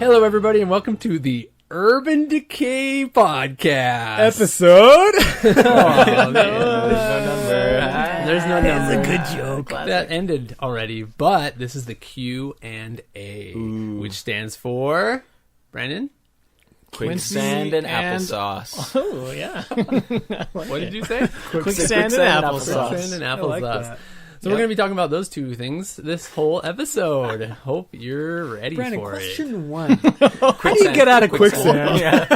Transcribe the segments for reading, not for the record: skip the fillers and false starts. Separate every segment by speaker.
Speaker 1: Hello, everybody, and welcome to the Urban Decay Podcast.
Speaker 2: Episode?
Speaker 1: There's no number. There's no number.
Speaker 2: It's a good joke.
Speaker 1: That ended already, but this is the Q&A, which stands for... Brandon?
Speaker 3: Quicksand and applesauce.
Speaker 2: Oh, yeah.
Speaker 1: What did you say?
Speaker 2: Quicksand and applesauce.
Speaker 1: Quicksand and
Speaker 2: I like
Speaker 1: applesauce.
Speaker 2: that.
Speaker 1: So we're going to be talking about those two things this whole episode. Hope you're ready
Speaker 2: Brandon,
Speaker 1: for
Speaker 2: question one. How do you get out of quicksand?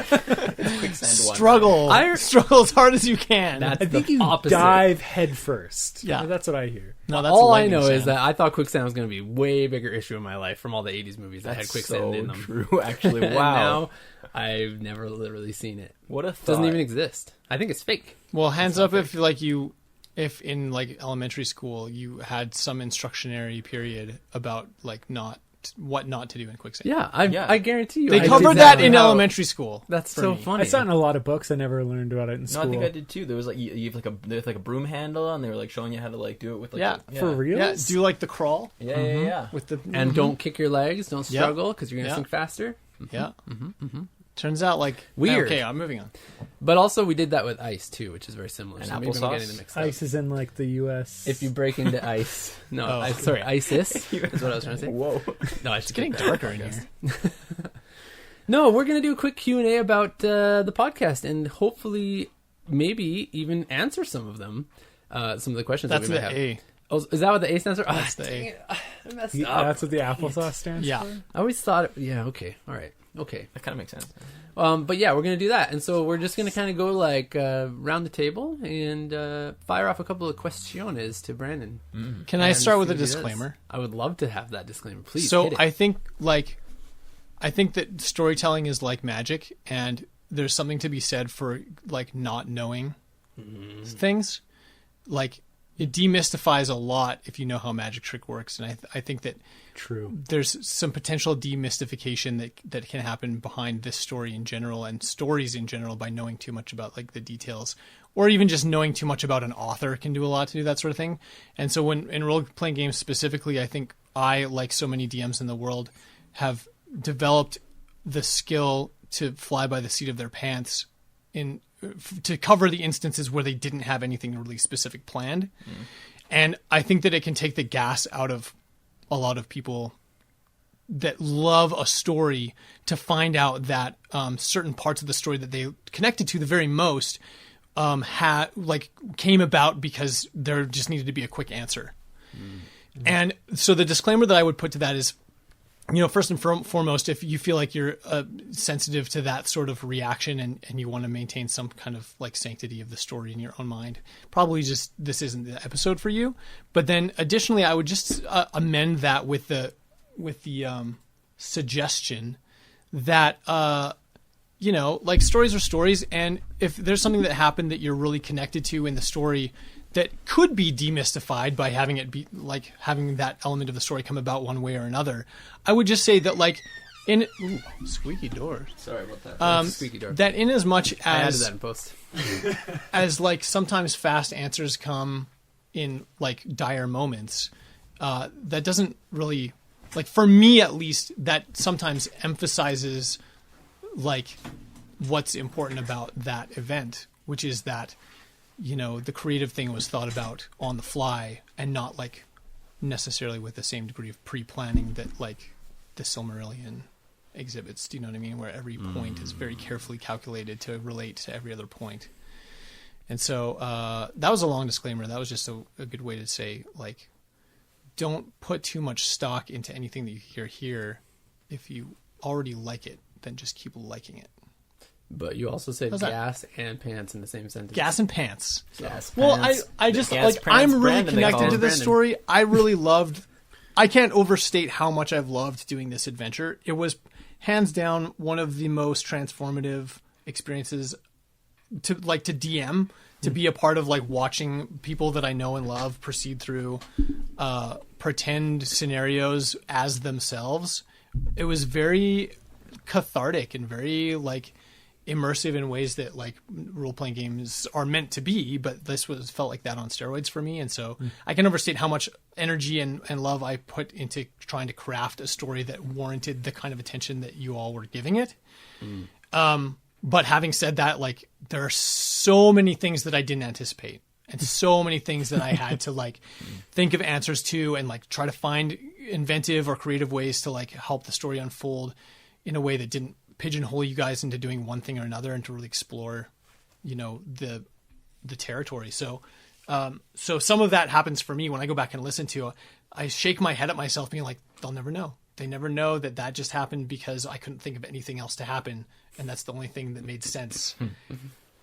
Speaker 3: Quicksand
Speaker 2: Struggle as hard as you can.
Speaker 1: That's
Speaker 2: I think
Speaker 1: the
Speaker 2: you
Speaker 1: opposite.
Speaker 2: dive head first.
Speaker 1: Yeah.
Speaker 2: That's what I hear.
Speaker 1: No, that's all I know is that I thought quicksand was going to be a way bigger issue in my life from all the 80s movies that had quicksand in them.
Speaker 3: True, actually. Wow.
Speaker 1: And now I've never literally seen it.
Speaker 3: What a thought.
Speaker 1: It doesn't even exist. I think it's fake.
Speaker 4: Well, hands up if in like elementary school you had some instructionary period about like what not to do in quicksand.
Speaker 1: Yeah, I guarantee you.
Speaker 4: They
Speaker 1: I
Speaker 4: covered
Speaker 1: did
Speaker 4: that in elementary school.
Speaker 1: That's
Speaker 4: for
Speaker 1: so
Speaker 4: me.
Speaker 1: funny.
Speaker 2: I saw it in a lot of books. I never learned about it in school.
Speaker 3: No, I think I did too. There was like you have there's like a broom handle, and they were like showing you how to like do it with like
Speaker 2: For real?
Speaker 4: Yeah, do like the crawl.
Speaker 3: Yeah.
Speaker 4: With the
Speaker 1: And don't kick your legs. Don't struggle because you're gonna sink faster.
Speaker 4: Yeah. Turns out like
Speaker 1: Weird.
Speaker 4: Okay, I'm moving on.
Speaker 1: But also we did that with ice too, which is very similar.
Speaker 3: And
Speaker 1: So maybe I'm
Speaker 3: applesauce?
Speaker 1: getting them mixed up.
Speaker 2: Ice is in like the U.S.
Speaker 1: If you break into ice, sorry, ISIS is what I was trying to say.
Speaker 3: Whoa.
Speaker 1: No,
Speaker 4: It's getting darker in here.
Speaker 1: No, we're gonna do a quick Q&A about the podcast and hopefully maybe even answer some of them, some of the questions
Speaker 4: That's
Speaker 1: that we
Speaker 4: the
Speaker 1: might have.
Speaker 4: A.
Speaker 1: Oh, is that what the A stands for?
Speaker 4: That's the A.
Speaker 1: I messed up.
Speaker 2: That's what the applesauce stands
Speaker 4: Yeah.
Speaker 2: for?
Speaker 1: I always thought, okay, all right, okay.
Speaker 3: That kind of makes sense.
Speaker 1: But yeah, we're gonna do that, and so we're just gonna kind of go like round the table and fire off a couple of questiones to Brandon.
Speaker 4: Can I
Speaker 1: And
Speaker 4: start with
Speaker 1: see
Speaker 4: a
Speaker 1: what he does.
Speaker 4: disclaimer?
Speaker 1: I would love to have that disclaimer. Please.
Speaker 4: So
Speaker 1: hit it.
Speaker 4: I think that storytelling is like magic, and there's something to be said for like not knowing things. Like it demystifies a lot if you know how magic trick works, and I think that
Speaker 2: True.
Speaker 4: there's some potential demystification that can happen behind this story in general and stories in general by knowing too much about like the details, or even just knowing too much about an author can do a lot to do that sort of thing. And so when in role-playing games specifically, I think I, like so many DMs in the world, have developed the skill to fly by the seat of their pants to cover the instances where they didn't have anything really specific planned. And I think that it can take the gas out of a lot of people that love a story to find out that certain parts of the story that they connected to the very most came about because there just needed to be a quick answer. And so the disclaimer that I would put to that is, first and foremost, if you feel like you're sensitive to that sort of reaction and you want to maintain some kind of like sanctity of the story in your own mind, probably just this isn't the episode for you. But then additionally, I would just amend that with the suggestion that like stories are stories, and if there's something that happened that you're really connected to in the story that could be demystified by having it be like having that element of the story come about one way or another, I would just say that like squeaky door.
Speaker 1: Sorry about that. Squeaky door.
Speaker 4: That in as much
Speaker 1: I added
Speaker 4: as
Speaker 1: that in post.
Speaker 4: as like sometimes fast answers come in like dire moments, that doesn't really, like for me at least, that sometimes emphasizes like what's important about that event, which is that the creative thing was thought about on the fly and not like necessarily with the same degree of pre-planning that like the Silmarillion exhibits. Do you know what I mean? Where every point is very carefully calculated to relate to every other point. And so that was a long disclaimer. That was just a good way to say, like, don't put too much stock into anything that you hear here. If you already like it, then just keep liking it.
Speaker 1: But you also said
Speaker 4: How's that?
Speaker 1: gas and pants in the same sentence.
Speaker 4: Gas and pants.
Speaker 3: Gas
Speaker 4: Well,
Speaker 3: pants.
Speaker 4: I just
Speaker 3: The gas
Speaker 4: like
Speaker 3: pants
Speaker 4: I'm really
Speaker 3: Brandon, they call
Speaker 4: connected to
Speaker 3: him.
Speaker 4: this
Speaker 1: Brandon.
Speaker 4: story. I really loved. I can't overstate how much I've loved doing this adventure. It was hands down one of the most transformative experiences to DM, to be a part of, like watching people that I know and love proceed through pretend scenarios as themselves. It was very cathartic and very like immersive in ways that like role-playing games are meant to be, but this felt like that on steroids for me. And so I can overstate how much energy and love I put into trying to craft a story that warranted the kind of attention that you all were giving it. But having said that, like there are so many things that I didn't anticipate and so many things that I had to like think of answers to and like try to find inventive or creative ways to like help the story unfold in a way that didn't pigeonhole you guys into doing one thing or another and to really explore, the territory. So some of that happens for me when I go back and listen to it. I shake my head at myself being like, they'll never know. They never know that just happened because I couldn't think of anything else to happen. And that's the only thing that made sense,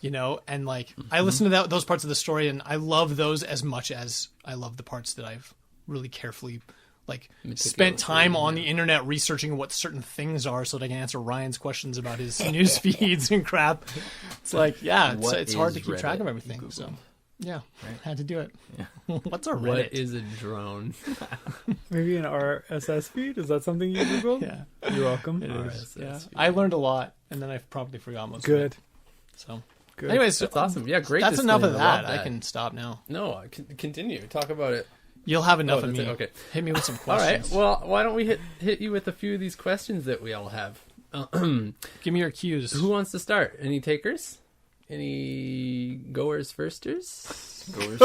Speaker 4: and like I listen to those parts of the story and I love those as much as I love the parts that I've really carefully like spent time on the internet researching what certain things are so that I can answer Ryan's questions about his news feeds and crap. It's like, it's hard to keep track of everything. Google. So yeah, right. Had to do it. Yeah. What's a Reddit?
Speaker 1: What is a drone?
Speaker 2: Maybe an RSS feed? Is that something you Googled?
Speaker 4: Yeah.
Speaker 2: You're welcome.
Speaker 1: RSS
Speaker 4: yeah.
Speaker 1: feed.
Speaker 4: I learned a lot and then I probably forgot most of it.
Speaker 2: Good.
Speaker 4: So
Speaker 2: good.
Speaker 4: Anyways,
Speaker 1: that's awesome. Yeah, great.
Speaker 4: That's enough of
Speaker 1: disclaimer.
Speaker 4: that. I can stop now.
Speaker 1: No, continue. Talk about it.
Speaker 4: You'll have enough of
Speaker 1: that's
Speaker 4: me.
Speaker 1: it. Okay.
Speaker 4: Hit me with some
Speaker 1: All right.
Speaker 4: questions.
Speaker 1: Well, why don't we hit you with a few of these questions that we all have?
Speaker 4: Give me your cues.
Speaker 1: Who wants to start? Any takers? Any goers firsters?
Speaker 3: Goers.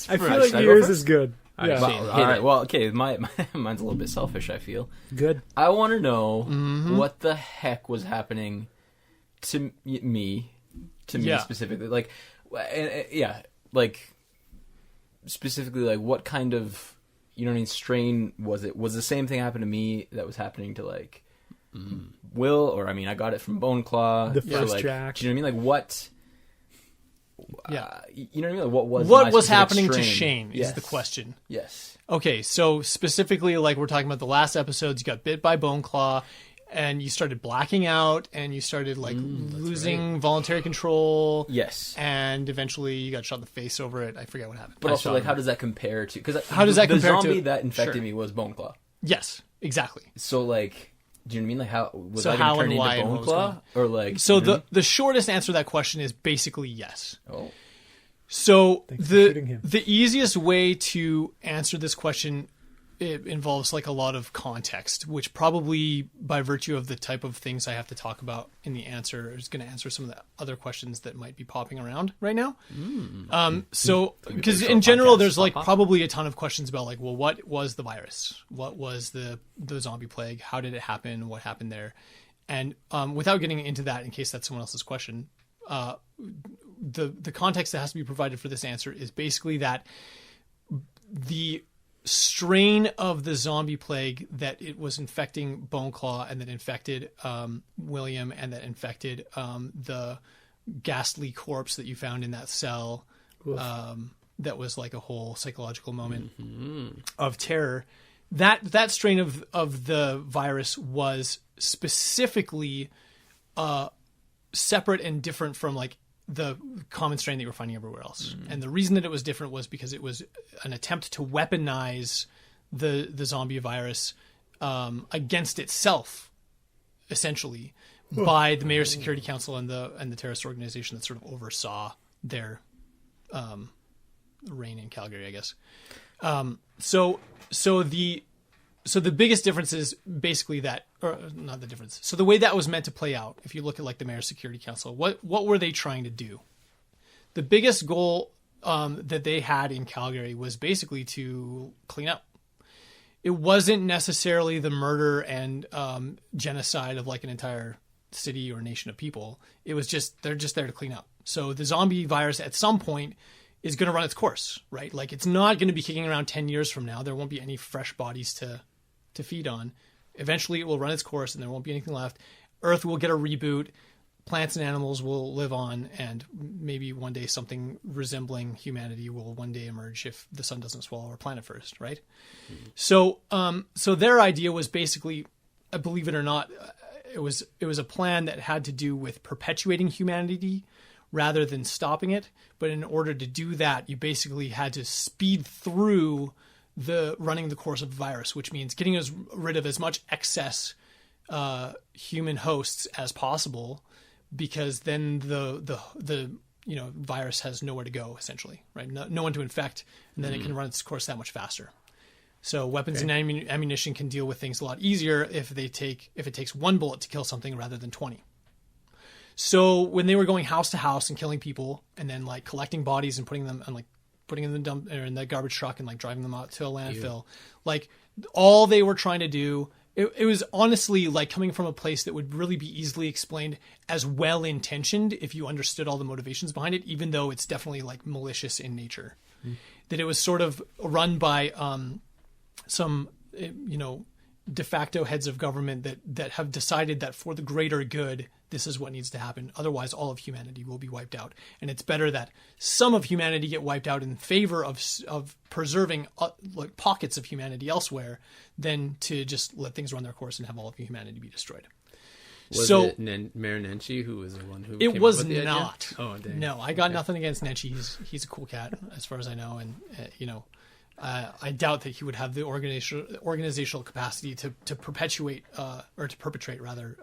Speaker 2: I feel like yours is good.
Speaker 1: All right,
Speaker 2: Yeah.
Speaker 1: Shane, hit
Speaker 3: All right.
Speaker 1: it.
Speaker 3: Well, okay. Mine's a little bit selfish. I feel.
Speaker 2: Good.
Speaker 3: I want to know what the heck was happening to me specifically. Like, like specifically, like what kind of strain was it? Was the same thing happened to me that was happening to like Will, or I got it from Bone Claw.
Speaker 2: The
Speaker 3: so,
Speaker 2: first
Speaker 3: like,
Speaker 2: Jack.
Speaker 3: Do you know what I mean? Like what?
Speaker 4: Yeah.
Speaker 3: You know what I mean? Like what was
Speaker 4: What
Speaker 3: my
Speaker 4: was
Speaker 3: specific
Speaker 4: happening to
Speaker 3: strain?
Speaker 4: Shane is
Speaker 3: Yes.
Speaker 4: the question.
Speaker 3: Yes.
Speaker 4: Okay, so specifically, like we're talking about the last episodes, you got bit by Bone Claw, and you started blacking out, and you started like losing voluntary control.
Speaker 3: Yes.
Speaker 4: And eventually, you got shot in the face over it. I forget what happened.
Speaker 3: But also, like, how does that compare to? Because
Speaker 4: How does that compare
Speaker 3: the
Speaker 4: to-
Speaker 3: zombie that infected
Speaker 4: Sure.
Speaker 3: me was Bone Claw.
Speaker 4: Yes, exactly.
Speaker 3: So, like, do you know what I mean? Like, how was
Speaker 4: So
Speaker 3: I
Speaker 4: how
Speaker 3: going to
Speaker 4: and
Speaker 3: turn
Speaker 4: why
Speaker 3: into
Speaker 4: and
Speaker 3: Bone
Speaker 4: what was going
Speaker 3: Claw, or like?
Speaker 4: So
Speaker 3: you know what
Speaker 4: the shortest answer to that question is basically yes.
Speaker 3: I mean?
Speaker 4: So
Speaker 2: Thanks for shooting him.
Speaker 4: the easiest way to answer this question, it involves like a lot of context, which probably by virtue of the type of things I have to talk about in the answer is going to answer some of the other questions that might be popping around right now. So because in general, there's like probably a ton of questions about like, well, what was the virus? What was the zombie plague? How did it happen? What happened there? And without getting into that, in case that's someone else's question, the context that has to be provided for this answer is basically that the strain of the zombie plague that it was infecting Bone Claw and that infected William and that infected the ghastly corpse that you found in that cell, that was like a whole psychological moment of terror. That strain of the virus was specifically separate and different from like the common strain that you were finding everywhere else. And the reason that it was different was because it was an attempt to weaponize the zombie virus against itself, essentially, by the Mayor's Security Council and the terrorist organization that sort of oversaw their reign in Calgary, I guess. So the biggest difference is basically that, or not the difference. So the way that was meant to play out, if you look at like the Mayor's Security Council, what were they trying to do? The biggest goal that they had in Calgary was basically to clean up. It wasn't necessarily the murder and genocide of like an entire city or nation of people. It was just, they're just there to clean up. So the zombie virus at some point is going to run its course, right? Like it's not going to be kicking around 10 years from now. There won't be any fresh bodies to feed on. Eventually it will run its course and there won't be anything left. Earth will get a reboot. Plants and animals will live on, and maybe one day something resembling humanity will one day emerge if the sun doesn't swallow our planet first, right? So their idea was basically, believe it or not, it was a plan that had to do with perpetuating humanity rather than stopping it. But in order to do that, you basically had to speed through running the course of the virus, which means getting rid of as much excess human hosts as possible because then the virus has nowhere to go, essentially, right? No one to infect, and then it can run its course that much faster. So weapons and ammunition can deal with things a lot easier if it takes one bullet to kill something rather than 20. So when they were going house to house and killing people, and then like collecting bodies and putting them and like putting in the dump or in the garbage truck and like driving them out to a landfill, like all they were trying to do, it was honestly like coming from a place that would really be easily explained as well intentioned if you understood all the motivations behind it, even though it's definitely like malicious in nature. That it was sort of run by some de facto heads of government that have decided that for the greater good, this is what needs to happen. Otherwise, all of humanity will be wiped out. And it's better that some of humanity get wiped out in favor of preserving like pockets of humanity elsewhere than to just let things run their course and have all of humanity be destroyed.
Speaker 1: Was it Mayor Nenshi who was the one who
Speaker 4: it
Speaker 1: came
Speaker 4: was
Speaker 1: up with the
Speaker 4: not.
Speaker 1: Idea? Oh, dang.
Speaker 4: No, I got nothing against Nenshi. He's a cool cat, as far as I know. And, I doubt that he would have the organizational capacity to perpetuate or to perpetrate rather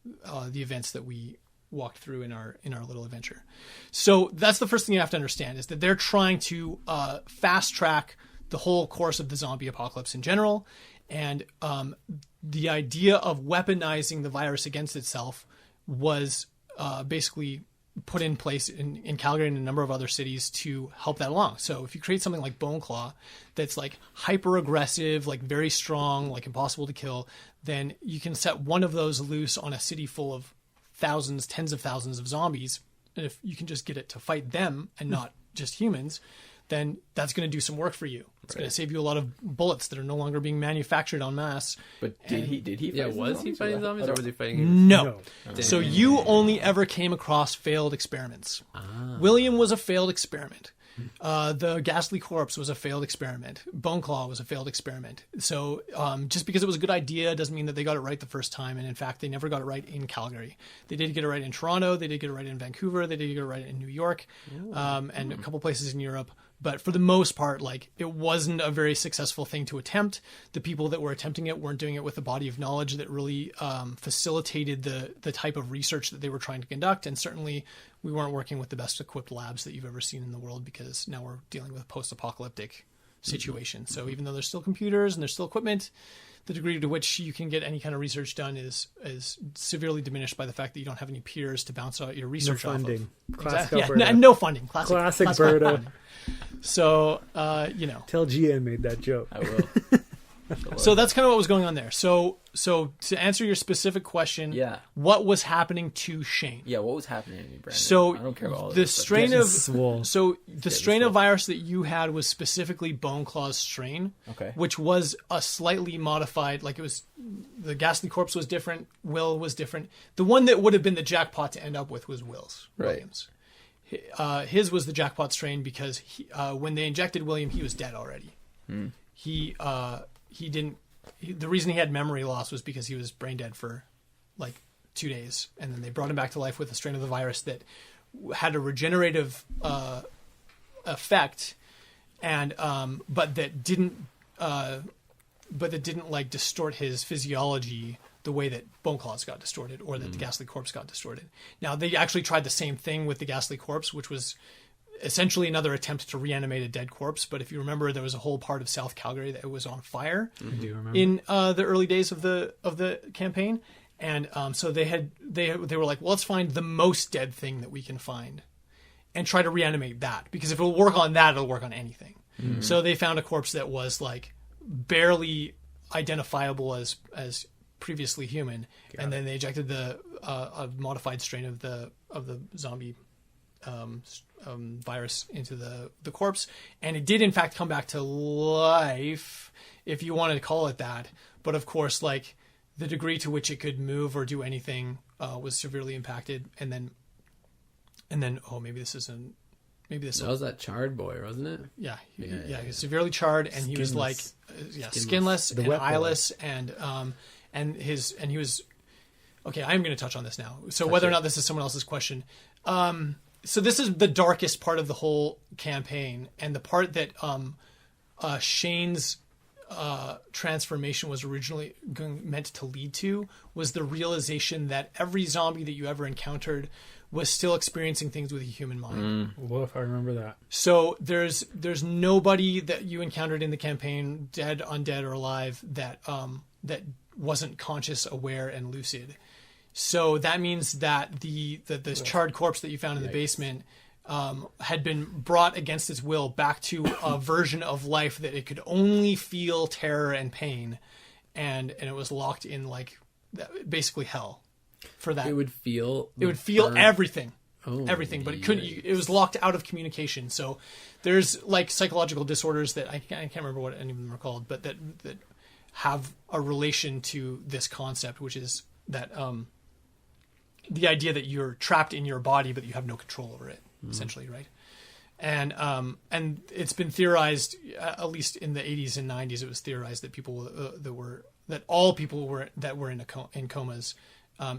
Speaker 4: the events that we walked through in our little adventure. So that's the first thing you have to understand, is that they're trying to fast track the whole course of the zombie apocalypse in general, and the idea of weaponizing the virus against itself was basically put in place in Calgary and a number of other cities to help that along. So if you create something like Bone Claw that's like hyper aggressive, like very strong, like impossible to kill, then you can set one of those loose on a city full of thousands, tens of thousands of zombies. And if you can just get it to fight them and not just humans, then that's going to do some work for you. It's going to save you a lot of bullets that are no longer being manufactured en masse.
Speaker 3: But did he?
Speaker 1: Yeah, was he fighting zombies or was he fighting?
Speaker 4: No. So you only ever came across failed experiments. William was a failed experiment. The Ghastly Corpse was a failed experiment. Bone Claw was a failed experiment. So just because it was a good idea doesn't mean that they got it right the first time. And in fact, they never got it right in Calgary. They did get it right in Toronto. They did get it right in Vancouver. They did get it right in New York, and a couple places in Europe. But for the most part, like, it wasn't a very successful thing to attempt. The people that were attempting it weren't doing it with a body of knowledge that really facilitated the type of research that they were trying to conduct. And certainly we weren't working with the best equipped labs that you've ever seen in the world, because now we're dealing with a post-apocalyptic situation. So even though there's still computers and there's still equipment, the degree to which you can get any kind of research done is severely diminished by the fact that you don't have any peers to bounce out your research off of.
Speaker 2: Classic
Speaker 4: Exactly.
Speaker 2: Alberta.
Speaker 4: Yeah, no funding. Classic
Speaker 2: Alberta.
Speaker 4: So,
Speaker 2: Tell GM made that joke.
Speaker 3: I will.
Speaker 4: So that's kind of what was going on there. So to answer your specific question, what was happening to Shane?
Speaker 3: Yeah, what was happening to me, Brandon?
Speaker 4: So
Speaker 3: I don't care about all
Speaker 4: the
Speaker 3: this,
Speaker 4: strain of
Speaker 3: swole.
Speaker 4: virus that you had was specifically Bone Claw's strain, which was a slightly modified. Like, it was, the Ghastly Corpse was different, Will was different. The one that would have been the jackpot to end up with was Williams. His was the jackpot strain because when they injected William, he was dead already. The reason he had memory loss was because he was brain dead for like 2 days, and then they brought him back to life with a strain of the virus that had a regenerative effect, and but that didn't like distort his physiology the way that Bone Claws got distorted, or that the Ghastly Corpse got distorted. Now, they actually tried the same thing with the Ghastly Corpse, which was essentially another attempt to reanimate a dead corpse. But if you remember, there was a whole part of South Calgary that was on fire in the early days of the campaign, and so they were like, well, let's find the most dead thing that we can find and try to reanimate that, because if it'll work on that, it'll work on anything. So they found a corpse that was like barely identifiable as previously human, and then they injected a modified strain of the zombie virus into the corpse, and it did in fact come back to life, if you wanted to call it that. But of course, like, the degree to which it could move or do anything was severely impacted. And then that was
Speaker 1: that charred boy, wasn't it?
Speaker 4: Yeah, he was severely charred, and he was like skinless and eyeless, and he was okay. I'm going to touch on this now. So whether or not this is someone else's question. So this is the darkest part of the whole campaign, and the part that Shane's transformation was originally meant to lead to was the realization that every zombie that you ever encountered was still experiencing things with a human mind.
Speaker 2: Woof, I remember that.
Speaker 4: So there's nobody that you encountered in the campaign, dead, undead, or alive, that wasn't conscious, aware, and lucid. So that means that this charred corpse that you found in the basement had been brought against its will back to a version of life that it could only feel terror and pain, and it was locked in like basically hell for that.
Speaker 1: It would feel
Speaker 4: everything.
Speaker 1: Everything,
Speaker 4: but it couldn't. It was locked out of communication. So there's like psychological disorders that I can't remember what any of them are called, but that have a relation to this concept, which is that the idea that you're trapped in your body but you have no control over it, essentially, right? And it's been theorized, at least in the 80s and 90s, it was theorized that all people that were in comas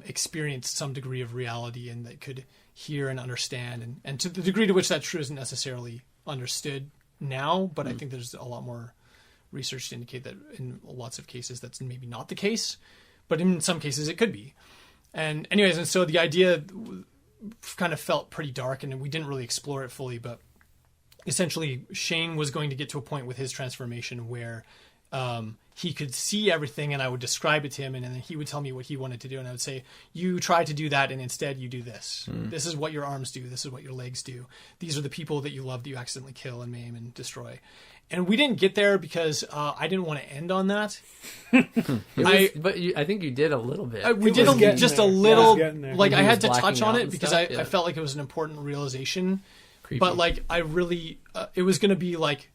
Speaker 4: experienced some degree of reality and that could hear and understand, and to the degree to which that's true isn't necessarily understood now, but I think there's a lot more research to indicate that in lots of cases that's maybe not the case, but in some cases it could be. And anyways, and so the idea kind of felt pretty dark, and we didn't really explore it fully, but essentially Shane was going to get to a point with his transformation where he could see everything, and I would describe it to him, and then he would tell me what he wanted to do, and I would say, you try to do that, and instead you do this. This is what your arms do. This is what your legs do. These are the people that you love that you accidentally kill and maim and destroy. And we didn't get there because I didn't want to end on that.
Speaker 1: I think you did a little bit.
Speaker 4: We did just a little.
Speaker 2: Yeah,
Speaker 4: like I had to touch
Speaker 1: blacking
Speaker 4: on
Speaker 1: out
Speaker 4: it
Speaker 1: and
Speaker 4: because
Speaker 1: stuff,
Speaker 4: I felt like it was an important realization.
Speaker 1: Creepy.
Speaker 4: But like I really, it was going to be like,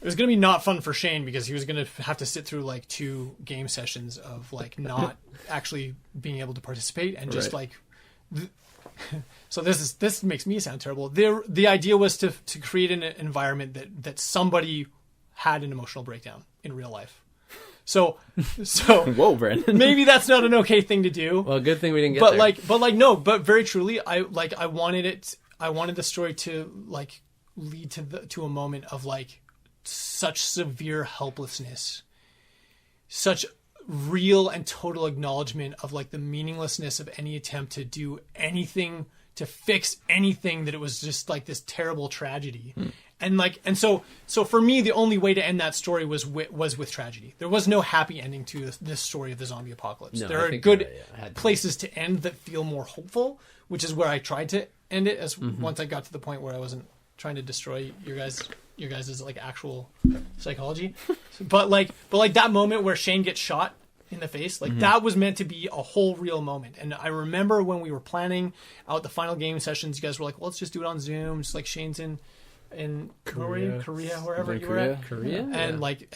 Speaker 4: it was going to be not fun for Shane because he was going to have to sit through like 2 game sessions of like not actually being able to participate and just like. So this makes me sound terrible. The idea was to create an environment that somebody had an emotional breakdown in real life. So
Speaker 3: whoa, Brandon.
Speaker 4: Maybe that's not an okay thing to do.
Speaker 1: Well, good thing we didn't get there.
Speaker 4: But very truly, I wanted the story to like lead to a moment of like such severe helplessness, such real and total acknowledgement of like the meaninglessness of any attempt to do anything to fix anything, that it was just like this terrible tragedy. And so for me, the only way to end that story was with tragedy. There was no happy ending to this story of the zombie apocalypse.
Speaker 1: No,
Speaker 4: there are good places to end that feel more hopeful, which is where I tried to end it as once I got to the point where I wasn't trying to destroy your guys' like actual psychology. but that moment where Shane gets shot in the face, like that was meant to be a whole real moment. And I remember when we were planning out the final game sessions, you guys were like, well, let's just do it on Zoom, just like Shane's in Korea, wherever you were at.
Speaker 1: Korea?
Speaker 4: And like,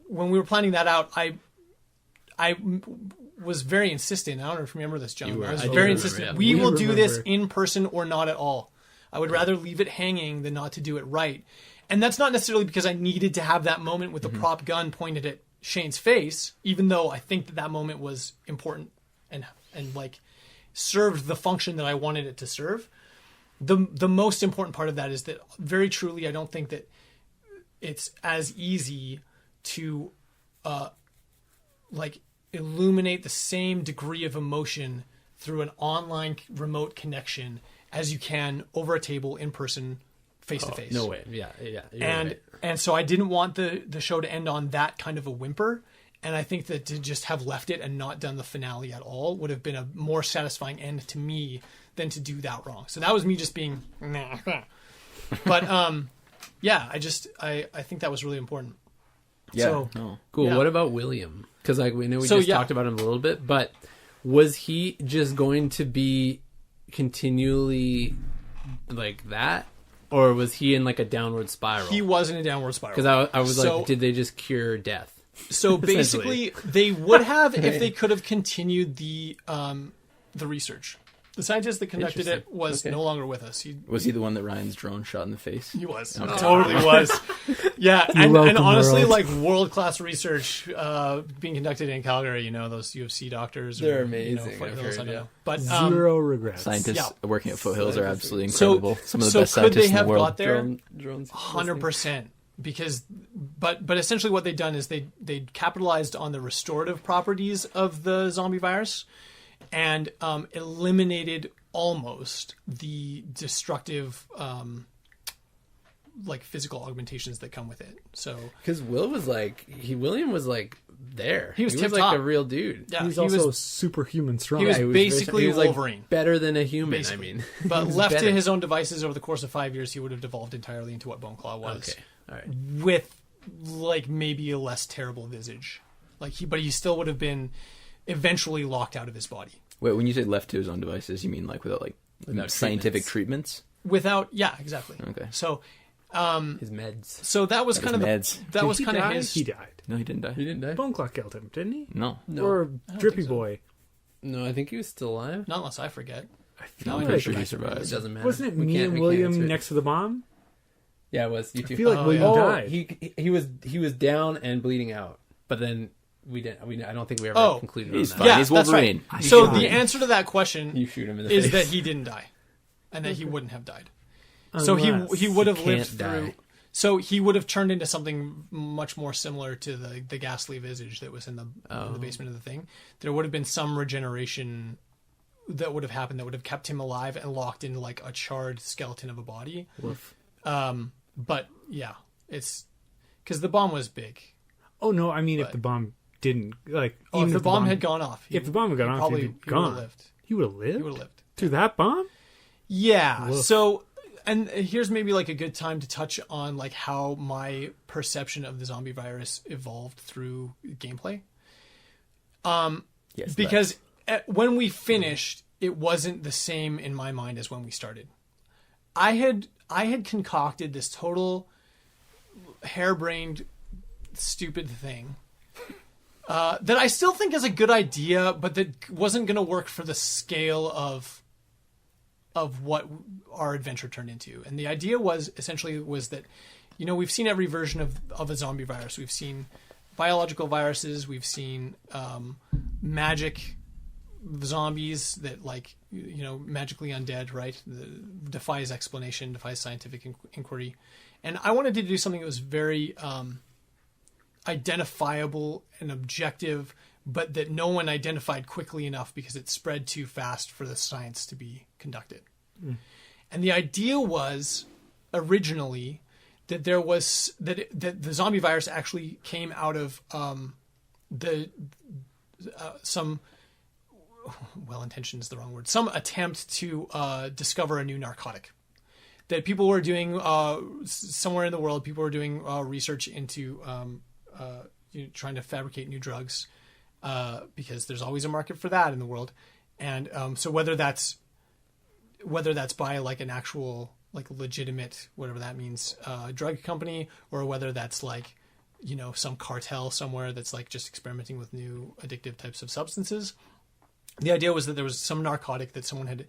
Speaker 4: when we were planning that out, I was very insistent. I don't know if you remember this, John. I was very insistent.
Speaker 1: Yeah.
Speaker 4: We will do this in person or not at all. I would rather leave it hanging than not to do it right. And that's not necessarily because I needed to have that moment with the prop gun pointed at Shane's face, even though I think that moment was important and like served the function that I wanted it to serve. The most important part of that is that very truly, I don't think that it's as easy to like illuminate the same degree of emotion through an online remote connection as you can over a table in person, face to face.
Speaker 1: No way. Yeah.
Speaker 4: And so I didn't want the show to end on that kind of a whimper. And I think that to just have left it and not done the finale at all would have been a more satisfying end to me than to do that wrong. So that was me just being, nah. But yeah, I think that was really important.
Speaker 3: Yeah.
Speaker 4: So,
Speaker 1: Cool.
Speaker 4: Yeah.
Speaker 1: What about William? Because like we know we just talked about him a little bit, but was he just going to be continually like that? Or was he in like a downward spiral?
Speaker 4: He was in a downward spiral.
Speaker 1: Because I was like, did they just cure death?
Speaker 4: So basically, they would have if they could have continued the research. The scientist that conducted it was no longer with us.
Speaker 3: Was he the one that Ryan's drone shot in the face?
Speaker 4: He was.
Speaker 3: Okay.
Speaker 4: Totally was. Yeah, and honestly,
Speaker 2: world.
Speaker 4: like world-class research being conducted in Calgary, those UFC doctors.
Speaker 1: They're amazing.
Speaker 4: Foothills, I don't know. But,
Speaker 2: Zero regrets.
Speaker 3: Scientists working at Foothills are absolutely incredible. Some of the best
Speaker 4: could they
Speaker 3: scientists in
Speaker 4: have
Speaker 3: the world.
Speaker 4: got there?
Speaker 1: Drones.
Speaker 4: 100%. Because But essentially what they'd done is they capitalized on the restorative properties of the zombie virus and eliminated almost the destructive like physical augmentations that come with it. So
Speaker 1: because William was like there.
Speaker 4: He was
Speaker 1: like
Speaker 4: tip-top.
Speaker 1: a real dude.
Speaker 2: Yeah, he's also superhuman strong.
Speaker 4: He was basically
Speaker 1: Wolverine, like better than a human.
Speaker 4: Basically.
Speaker 1: I mean,
Speaker 4: but left to his own devices over the course of 5 years, he would have devolved entirely into what Boneclaw was.
Speaker 1: Okay, all right.
Speaker 4: With like maybe a less terrible visage, but he still would have been eventually locked out of his body.
Speaker 3: Wait, when you say left to his own devices, you mean like without scientific treatments?
Speaker 4: Yeah, exactly.
Speaker 3: Okay.
Speaker 4: So
Speaker 1: his meds.
Speaker 4: So that was kind of his.
Speaker 2: He died.
Speaker 3: No, he didn't die.
Speaker 1: He didn't die.
Speaker 2: Boneclaw killed him, didn't he?
Speaker 3: No.
Speaker 2: Or Drippy Boy.
Speaker 1: No, I think he was still alive.
Speaker 4: Not unless I forget.
Speaker 3: I'm pretty sure he survived.
Speaker 1: It doesn't matter.
Speaker 2: Wasn't it me and William next to the bomb?
Speaker 1: Yeah, it was. You two.
Speaker 2: I feel like William died.
Speaker 1: He was down and bleeding out, but then we didn't. I don't think we ever concluded
Speaker 3: he's
Speaker 1: on
Speaker 3: fine.
Speaker 1: that.
Speaker 4: Yeah,
Speaker 3: He's Wolverine.
Speaker 4: That's right. So the answer to that question
Speaker 1: You shoot him in the
Speaker 4: is
Speaker 1: face.
Speaker 4: that he didn't die, and that he wouldn't have died. So he would have lived through.
Speaker 1: Die.
Speaker 4: So he would have turned into something much more similar to the ghastly visage that was in the basement of the thing. There would have been some regeneration that would have happened that would have kept him alive and locked into like a charred skeleton of a body.
Speaker 1: Woof.
Speaker 4: But yeah, it's because the bomb was big.
Speaker 2: Oh no, I mean if the bomb didn't
Speaker 4: if the bomb had gone off,
Speaker 2: if the bomb had gone off, he'd be gone.
Speaker 4: Would have lived.
Speaker 2: He would have lived.
Speaker 4: He would have lived
Speaker 2: through that bomb.
Speaker 4: Yeah.
Speaker 2: Woof.
Speaker 4: So, and here's maybe like a good time to touch on like how my perception of the zombie virus evolved through gameplay.
Speaker 3: Yes,
Speaker 4: because when we finished, it wasn't the same in my mind as when we started. I had concocted this total harebrained, stupid thing that I still think is a good idea, but that wasn't going to work for the scale of what our adventure turned into. And the idea was that, we've seen every version of a zombie virus. We've seen biological viruses. We've seen magic zombies that magically undead, right? Defies explanation, defies scientific inquiry. And I wanted to do something that was very identifiable and objective, but that no one identified quickly enough because it spread too fast for the science to be conducted. And the idea was originally that there was that the zombie virus actually came out of some well-intentioned is the wrong word, some attempt to discover a new narcotic that people were doing somewhere in the world. People were doing research into trying to fabricate new drugs because there's always a market for that in the world. And so whether that's by like an actual like legitimate, whatever that means, drug company, or whether that's like, some cartel somewhere that's like just experimenting with new addictive types of substances. The idea was that there was some narcotic that someone had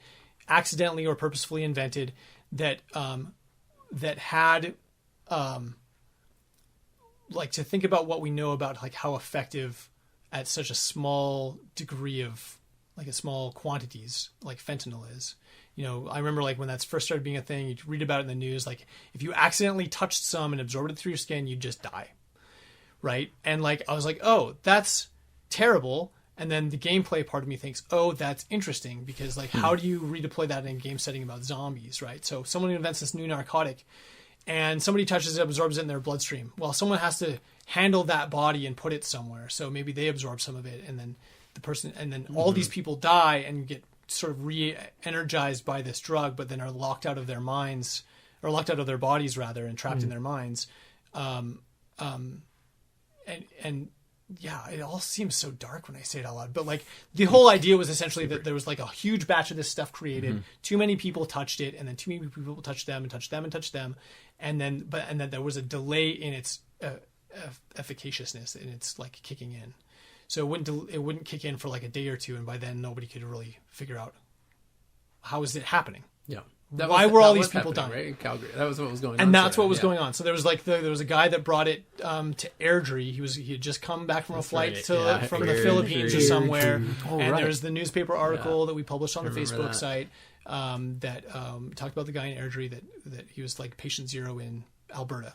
Speaker 4: accidentally or purposefully invented that had like, to think about what we know about like how effective at such a small degree of like a small quantities like fentanyl is. I remember like when that first started being a thing, you'd read about it in the news, like if you accidentally touched some and absorbed it through your skin, you'd just die. Right. And like, I was like, oh, that's terrible. And then the gameplay part of me thinks, oh, that's interesting because like, how do you redeploy that in a game setting about zombies? Right. So someone invents this new narcotic and somebody touches it, absorbs it in their bloodstream. Well, someone has to handle that body and put it somewhere. So maybe they absorb some of it and then all these people die and get sort of re-energized by this drug, but then are locked out of their minds, or locked out of their bodies rather, and trapped in their minds. And yeah, it all seems so dark when I say it out loud, but like the whole idea was essentially that there was like a huge batch of this stuff created. Too many people touched it, and then too many people touched them and touched them and touched them. And then there was a delay in its efficaciousness, in its like kicking in. So it wouldn't kick in for like a day or two, and by then nobody could really figure out how is it happening.
Speaker 1: Yeah.
Speaker 4: Why were all these people dying?
Speaker 1: Right? In Calgary. That was what was going on.
Speaker 4: And that's what was going on. So there was like there was a guy that brought it to Airdrie. He had just come back from a flight from the Philippines or somewhere. And there's the newspaper article that we published on the Facebook site that talked about the guy in Airdrie that he was like patient zero in Alberta.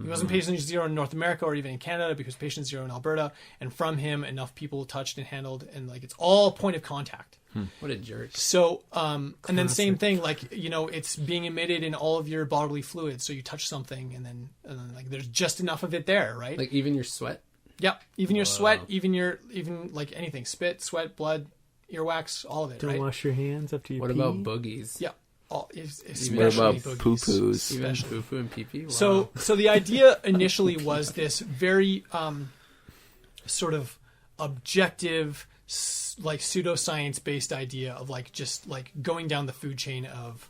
Speaker 4: He wasn't patient zero in North America or even in Canada because patient zero in Alberta. And from him, enough people touched and handled, and like it's all point of contact.
Speaker 1: What a jerk.
Speaker 4: So, and then same thing, like, it's being emitted in all of your bodily fluids. So you touch something and then like there's just enough of it there, right?
Speaker 1: Like even your sweat?
Speaker 4: Yep. Even your sweat, even like anything, spit, sweat, blood, earwax, all of it.
Speaker 2: Don't
Speaker 4: right?
Speaker 2: wash your hands after you
Speaker 1: What
Speaker 2: pee.
Speaker 1: about boogies?
Speaker 4: Yeah. Especially
Speaker 3: What about
Speaker 4: boogies.
Speaker 3: poo-poos?
Speaker 1: Even poo-poo and pee-pee? Wow.
Speaker 4: So the idea initially was this very sort of objective, like pseudoscience based idea of like just like going down the food chain of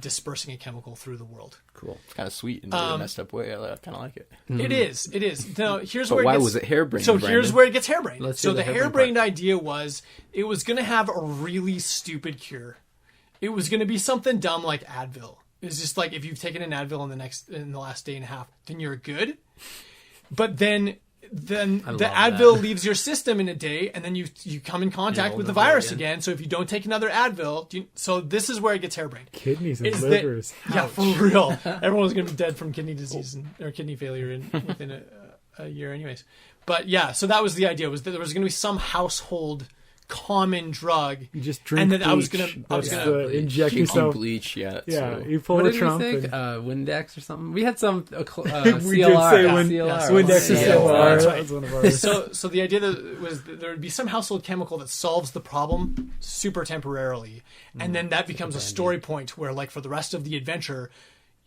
Speaker 4: dispersing a chemical through the world.
Speaker 3: Cool. It's kind of sweet in a messed up way. I kind of like it.
Speaker 4: It is. Now here's
Speaker 3: But
Speaker 4: where
Speaker 3: why
Speaker 4: it gets,
Speaker 3: was it harebrained?
Speaker 4: So
Speaker 3: Brandon?
Speaker 4: here's where it gets harebrained.
Speaker 1: Let's
Speaker 4: So
Speaker 1: do
Speaker 4: the
Speaker 1: the harebrained
Speaker 4: harebrained idea was it was going to have a really stupid cure. It was going to be something dumb like Advil. It's just like if you've taken an Advil in the last day and a half, then you're good. But then the Advil leaves your system in a day, and then you come in contact with the virus again. So if you don't take another Advil, so this is where it gets harebrained.
Speaker 2: Kidneys and
Speaker 4: Is that-
Speaker 2: livers.
Speaker 4: Yeah, for real. Everyone's going to be dead from kidney disease or kidney failure within a year anyways. But yeah, so that was the idea, was that there was going to be some household common drug.
Speaker 2: You just drink
Speaker 4: and then
Speaker 2: bleach.
Speaker 4: I was gonna
Speaker 2: inject
Speaker 3: Drinking
Speaker 2: yourself.
Speaker 3: bleach, yeah.
Speaker 2: Yeah,
Speaker 3: So.
Speaker 2: you pull
Speaker 1: What
Speaker 2: a
Speaker 1: did
Speaker 2: Trump.
Speaker 1: we think?
Speaker 2: and-
Speaker 1: Windex or something? We had some
Speaker 2: we did
Speaker 1: CLR.
Speaker 2: say
Speaker 1: CLR.
Speaker 2: Windex or
Speaker 4: Yeah,
Speaker 2: CLR.
Speaker 4: that's
Speaker 2: That was one of ours.
Speaker 4: So the idea was that there would be some household chemical that solves the problem super temporarily, and then that becomes a story point where, like, for the rest of the adventure,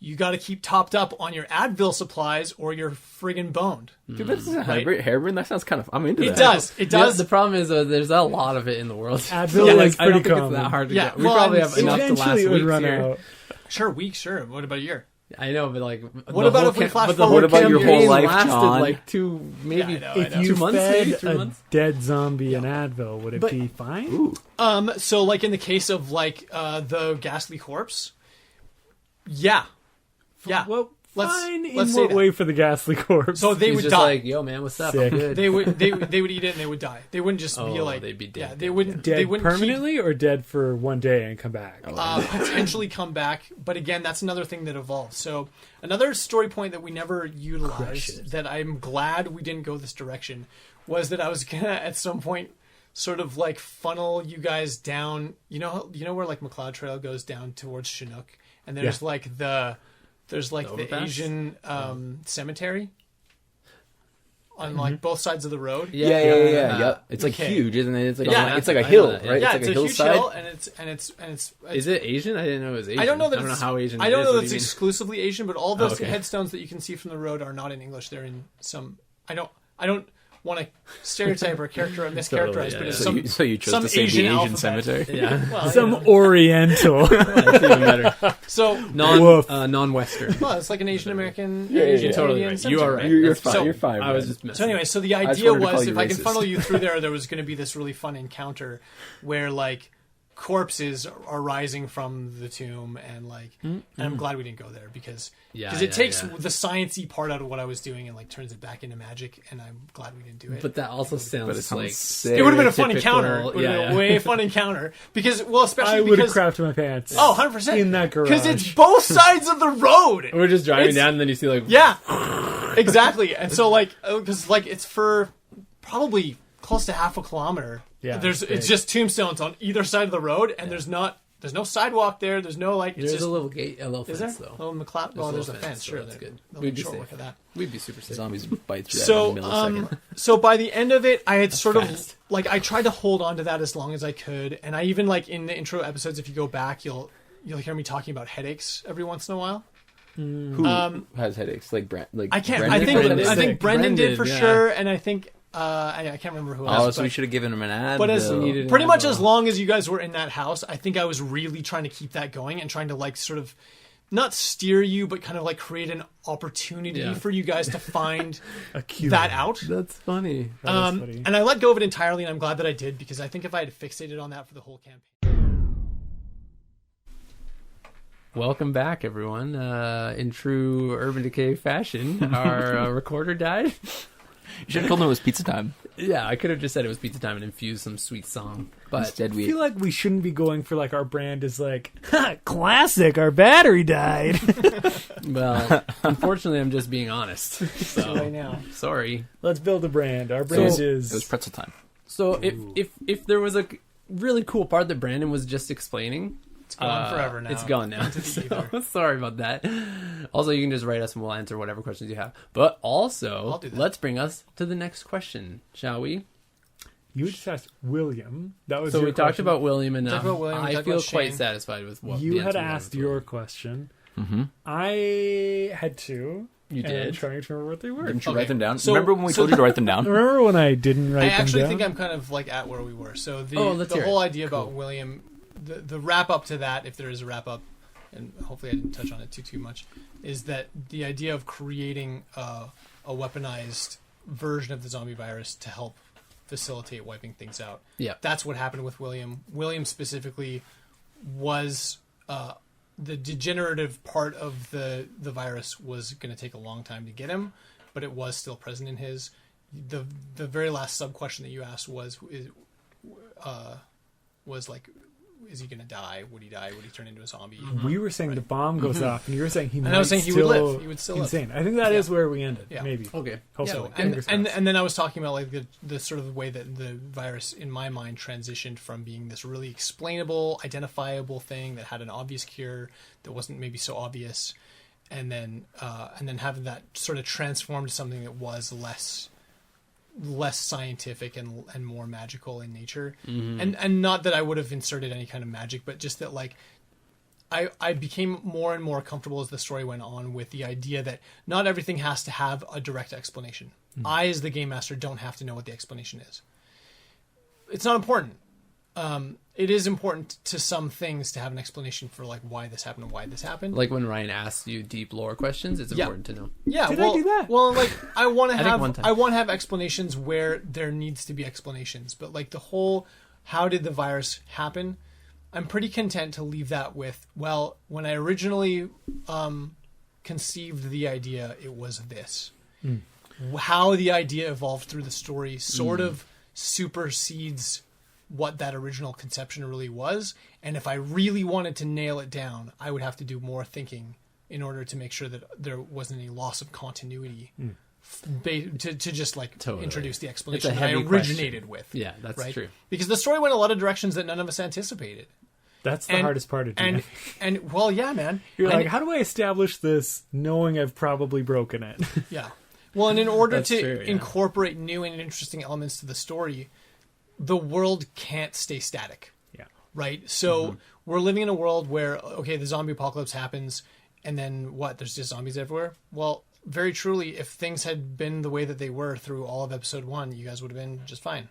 Speaker 4: you got to keep topped up on your Advil supplies or you're friggin' boned.
Speaker 3: Dude, but this is harebrained. That sounds kind of. I'm into that.
Speaker 4: It does.
Speaker 1: The problem is there's a lot of it in the world.
Speaker 2: Advil is
Speaker 1: I don't
Speaker 2: pretty
Speaker 1: think
Speaker 2: common.
Speaker 1: it's that hard to
Speaker 4: Yeah,
Speaker 1: get. We
Speaker 4: well,
Speaker 1: probably have enough to last
Speaker 2: Eventually it would
Speaker 1: weeks
Speaker 2: run
Speaker 1: here.
Speaker 2: out.
Speaker 4: Sure. What about a year?
Speaker 1: I know, but like,
Speaker 4: What about if we flash forward?
Speaker 3: What about your whole
Speaker 1: campaign
Speaker 3: life,
Speaker 1: lasted
Speaker 3: John?
Speaker 1: like maybe
Speaker 4: Yeah, I know.
Speaker 2: If you
Speaker 1: 2 months, maybe
Speaker 2: fed
Speaker 1: 3
Speaker 2: a
Speaker 1: months.
Speaker 2: dead zombie an Advil, would it be fine?
Speaker 3: Ooh.
Speaker 4: So like in the case of like the ghastly corpse, yeah.
Speaker 2: Well,
Speaker 4: Let's
Speaker 2: in
Speaker 4: say
Speaker 2: what
Speaker 4: that.
Speaker 2: way for the ghastly corpse?
Speaker 4: So they
Speaker 1: He's
Speaker 4: would
Speaker 1: just
Speaker 4: die.
Speaker 1: like, yo, man, what's up? I'm
Speaker 2: Sick.
Speaker 1: good.
Speaker 4: They would eat it and they would die. They wouldn't just be
Speaker 1: Oh,
Speaker 4: like
Speaker 1: they'd be dead,
Speaker 4: Yeah,
Speaker 1: dead,
Speaker 4: they wouldn't
Speaker 2: dead
Speaker 4: they wouldn't
Speaker 2: permanently or dead for one day and come back?
Speaker 4: potentially come back. But again, that's another thing that evolves. So another story point that we never utilized that I'm glad we didn't go this direction was that I was gonna at some point sort of like funnel you guys down. You know where like McLeod Trail goes down towards Chinook, and there's like the
Speaker 1: overpass?
Speaker 4: Asian cemetery on like both sides of the road.
Speaker 3: Yeah. It's like
Speaker 4: Okay.
Speaker 3: huge, isn't it? It's like
Speaker 4: Yeah,
Speaker 3: it's like a
Speaker 1: I know
Speaker 3: hill,
Speaker 1: that, yeah.
Speaker 3: right?
Speaker 4: Yeah,
Speaker 3: it's
Speaker 4: it's
Speaker 3: like
Speaker 4: a
Speaker 3: a
Speaker 4: huge
Speaker 3: hillside.
Speaker 4: hill, and it's
Speaker 1: Is it Asian? I didn't know it was Asian.
Speaker 4: I don't know that
Speaker 1: I don't know
Speaker 4: it's,
Speaker 1: how Asian.
Speaker 4: I
Speaker 1: it
Speaker 4: don't
Speaker 1: is.
Speaker 4: know
Speaker 1: What
Speaker 4: that it's
Speaker 1: do you mean?
Speaker 4: exclusively Asian, but all those
Speaker 1: okay.
Speaker 4: headstones that you can see from the road are not in English. They're in some. I don't want to stereotype or character or mischaracterize,
Speaker 1: Totally, yeah,
Speaker 4: but it's
Speaker 1: yeah.
Speaker 4: some.
Speaker 3: So you chose
Speaker 4: some
Speaker 3: to say the
Speaker 4: Asian
Speaker 3: Asian
Speaker 4: alphabet.
Speaker 3: cemetery.
Speaker 1: Yeah,
Speaker 4: Well,
Speaker 2: Some
Speaker 4: you know.
Speaker 2: Oriental.
Speaker 1: that's even better.
Speaker 4: So
Speaker 2: Woof.
Speaker 1: Non-Western.
Speaker 4: well, it's like an Asian American.
Speaker 3: Yeah,
Speaker 4: Asian
Speaker 1: totally
Speaker 4: Canadian
Speaker 1: right.
Speaker 4: cemetery,
Speaker 1: You are right.
Speaker 3: You're
Speaker 1: That's
Speaker 3: fine.
Speaker 4: So-
Speaker 3: You're fine.
Speaker 1: I was
Speaker 3: man.
Speaker 1: just messing.
Speaker 4: So anyway, so the
Speaker 3: just
Speaker 4: idea
Speaker 3: wanted to call
Speaker 4: was
Speaker 3: you
Speaker 4: if I can
Speaker 3: racist.
Speaker 4: funnel you through there was going to be this really fun encounter where like corpses are rising from the tomb and like and I'm glad we didn't go there because it takes the sciencey part out of what I was doing and like turns it back into magic, and I'm glad we didn't do it.
Speaker 1: But that also
Speaker 3: But it
Speaker 1: sounds
Speaker 3: sounds
Speaker 1: like
Speaker 3: sick.
Speaker 4: It would have been a fun
Speaker 1: stereotypical-
Speaker 4: encounter. It would have been a way fun encounter because especially
Speaker 2: I would have
Speaker 4: because
Speaker 2: crapped my pants.
Speaker 4: oh 100%
Speaker 2: in that garage.
Speaker 4: because it's both sides of the road.
Speaker 1: We're just driving
Speaker 4: It's-
Speaker 1: down, and then you see like
Speaker 4: Yeah, exactly. And so like because like it's for probably close to half a kilometer.
Speaker 2: Yeah,
Speaker 4: it's
Speaker 2: big.
Speaker 4: just tombstones on either side of the road, and there's no sidewalk there. There's no like. It's
Speaker 1: There's
Speaker 4: just,
Speaker 1: a little gate, a little
Speaker 4: is there?
Speaker 1: fence though.
Speaker 4: Oh, McLeod. Well,
Speaker 1: a
Speaker 4: there's a
Speaker 1: little
Speaker 4: fence.
Speaker 1: fence, so
Speaker 4: Sure,
Speaker 1: that's good.
Speaker 4: They'll
Speaker 1: We'd
Speaker 4: be
Speaker 1: be
Speaker 4: short
Speaker 1: safe.
Speaker 4: look at that.
Speaker 1: We'd be super safe.
Speaker 3: Zombies bite through that
Speaker 4: So,
Speaker 3: in a millisecond.
Speaker 4: so by the end of it, I had sort of
Speaker 1: fast.
Speaker 4: like I tried to hold on to that as long as I could, and I even like in the intro episodes, if you go back, you'll hear me talking about headaches every once in a while.
Speaker 3: Who has headaches? Like
Speaker 4: I can't.
Speaker 3: Brendan?
Speaker 4: I think Brendan did for
Speaker 1: yeah.
Speaker 4: sure, and I think I can't remember who else.
Speaker 3: Oh, so
Speaker 4: but-
Speaker 3: we should have given him an ad.
Speaker 4: But as
Speaker 1: needed an
Speaker 4: pretty much
Speaker 1: Advil.
Speaker 4: as long as you guys were in that house, I think I was really trying to keep that going and trying to like sort of not steer you, but kind of like create an opportunity
Speaker 1: Yeah.
Speaker 4: for you guys to find
Speaker 2: A cue.
Speaker 4: that out.
Speaker 1: That's funny.
Speaker 2: That is funny.
Speaker 4: And I let go of it entirely, and I'm glad that I did because I think if I had fixated on that for the whole campaign.
Speaker 1: Welcome back, everyone. In true Urban Decay fashion, our recorder died.
Speaker 3: should have told him it was pizza time.
Speaker 1: Yeah, I could have just said it was pizza time and infused some sweet song. But
Speaker 3: instead,
Speaker 2: I feel like we shouldn't be going for like our brand is like classic. Our battery died.
Speaker 1: Well, unfortunately, I'm just being honest. So
Speaker 2: Right now,
Speaker 1: sorry.
Speaker 2: let's build a brand. Our brand
Speaker 3: it
Speaker 2: is
Speaker 3: was pretzel time.
Speaker 1: So if there was a really cool part that Brandon was just explaining,
Speaker 4: It's gone forever now.
Speaker 1: It's gone now.
Speaker 4: Into the ether.
Speaker 1: So, sorry about that. Also, you can just write us and we'll answer whatever questions you have. But also,
Speaker 4: I'll do that.
Speaker 1: let's bring us to the next question, shall we?
Speaker 2: You just asked William. That was
Speaker 1: So
Speaker 2: your
Speaker 1: we talked
Speaker 2: question.
Speaker 1: about William enough.
Speaker 4: Talked about William,
Speaker 1: I
Speaker 4: talked
Speaker 1: feel
Speaker 4: about
Speaker 1: quite
Speaker 4: Shane.
Speaker 1: satisfied with what
Speaker 2: You
Speaker 1: the
Speaker 2: had
Speaker 1: answer was
Speaker 2: asked
Speaker 1: with
Speaker 2: your
Speaker 1: William.
Speaker 2: question.
Speaker 3: Mm-hmm.
Speaker 2: I had two.
Speaker 1: You
Speaker 2: and I'm
Speaker 1: did?
Speaker 2: trying to remember what they were.
Speaker 3: Didn't you
Speaker 4: Okay.
Speaker 3: write them down?
Speaker 4: So-
Speaker 3: Remember when we told you to write them down?
Speaker 2: Remember when I didn't write
Speaker 4: I
Speaker 2: them down?
Speaker 4: actually think I'm kind of like at where we were. So
Speaker 1: let's
Speaker 4: the
Speaker 1: hear
Speaker 4: whole
Speaker 1: it.
Speaker 4: idea about William, the wrap up to that, if there is a wrap up, and hopefully I didn't touch on it too much, is that the idea of creating a weaponized version of the zombie virus to help facilitate wiping things out.
Speaker 1: Yeah.
Speaker 4: That's what happened with William. William specifically was the degenerative part of the virus was going to take a long time to get him, but it was still present in his. The very last sub question that you asked was like, is he going to die? Would he die? Would he turn into a zombie?
Speaker 2: We were saying the bomb goes off, and you were saying he might
Speaker 4: I was saying he would live. He would still live.
Speaker 2: insane. I think that is where we ended.
Speaker 4: Yeah.
Speaker 2: Maybe.
Speaker 1: Okay.
Speaker 2: Hopefully.
Speaker 4: Yeah,
Speaker 2: Fingers
Speaker 4: and
Speaker 2: crossed.
Speaker 4: then I was talking about like the sort of the way that the virus in my mind transitioned from being this really explainable, identifiable thing that had an obvious cure that wasn't maybe so obvious, and then having that sort of transformed to something that was less scientific and more magical in nature. And not that I would have inserted any kind of magic, but just that like I became more and more comfortable as the story went on with the idea that not everything has to have a direct explanation. I, as the game master, don't have to know what the explanation is. It's not important. It is important to some things to have an explanation for like why this happened and why this happened.
Speaker 1: Like when Ryan asks you deep lore questions, it's important to know.
Speaker 4: Yeah,
Speaker 2: Did
Speaker 4: well,
Speaker 2: I do that?
Speaker 4: Well, like I want to
Speaker 1: I think one time.
Speaker 4: have explanations where there needs to be explanations, but like the whole how did the virus happen? I'm pretty content to leave that with, well, when I originally conceived the idea, it was this. How the idea evolved through the story sort of supersedes what that original conception really was. And if I really wanted to nail it down, I would have to do more thinking in order to make sure that there wasn't any loss of continuity to just like
Speaker 1: Totally.
Speaker 4: introduce the
Speaker 1: It's
Speaker 4: explanation
Speaker 1: a
Speaker 4: that I
Speaker 1: heavy
Speaker 4: originated
Speaker 1: question.
Speaker 4: with.
Speaker 1: Yeah, that's
Speaker 4: right?
Speaker 1: true.
Speaker 4: Because the story went a lot of directions that none of us anticipated.
Speaker 2: That's the hardest part of doing.
Speaker 4: And well, yeah, man.
Speaker 2: You're
Speaker 4: And-
Speaker 2: like, how do I establish this knowing I've probably broken it?
Speaker 4: Yeah. Well, and in order
Speaker 1: That's
Speaker 4: to
Speaker 1: true, yeah.
Speaker 4: incorporate new and interesting elements to the story, the world can't stay static.
Speaker 2: Yeah.
Speaker 4: Right? So we're living in a world where, okay, the zombie apocalypse happens, and then what? There's just zombies everywhere? Well, very truly, if things had been the way that they were through all of episode 1, you guys would have been just fine.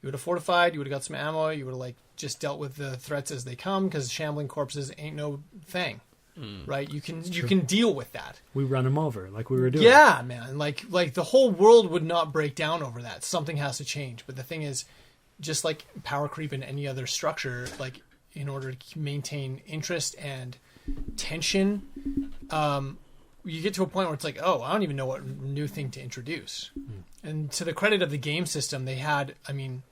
Speaker 4: You would have fortified, you would have got some ammo, you would have like just dealt with the threats as they come, because shambling corpses ain't no thing. Right? You can deal with that.
Speaker 2: We run him over like we were doing.
Speaker 4: Yeah, man. Like the whole world would not break down over that. Something has to change. But the thing is, just like power creep in any other structure, like in order to maintain interest and tension, you get to a point where it's like, oh, I don't even know what new thing to introduce. And to the credit of the game system, they had, I mean,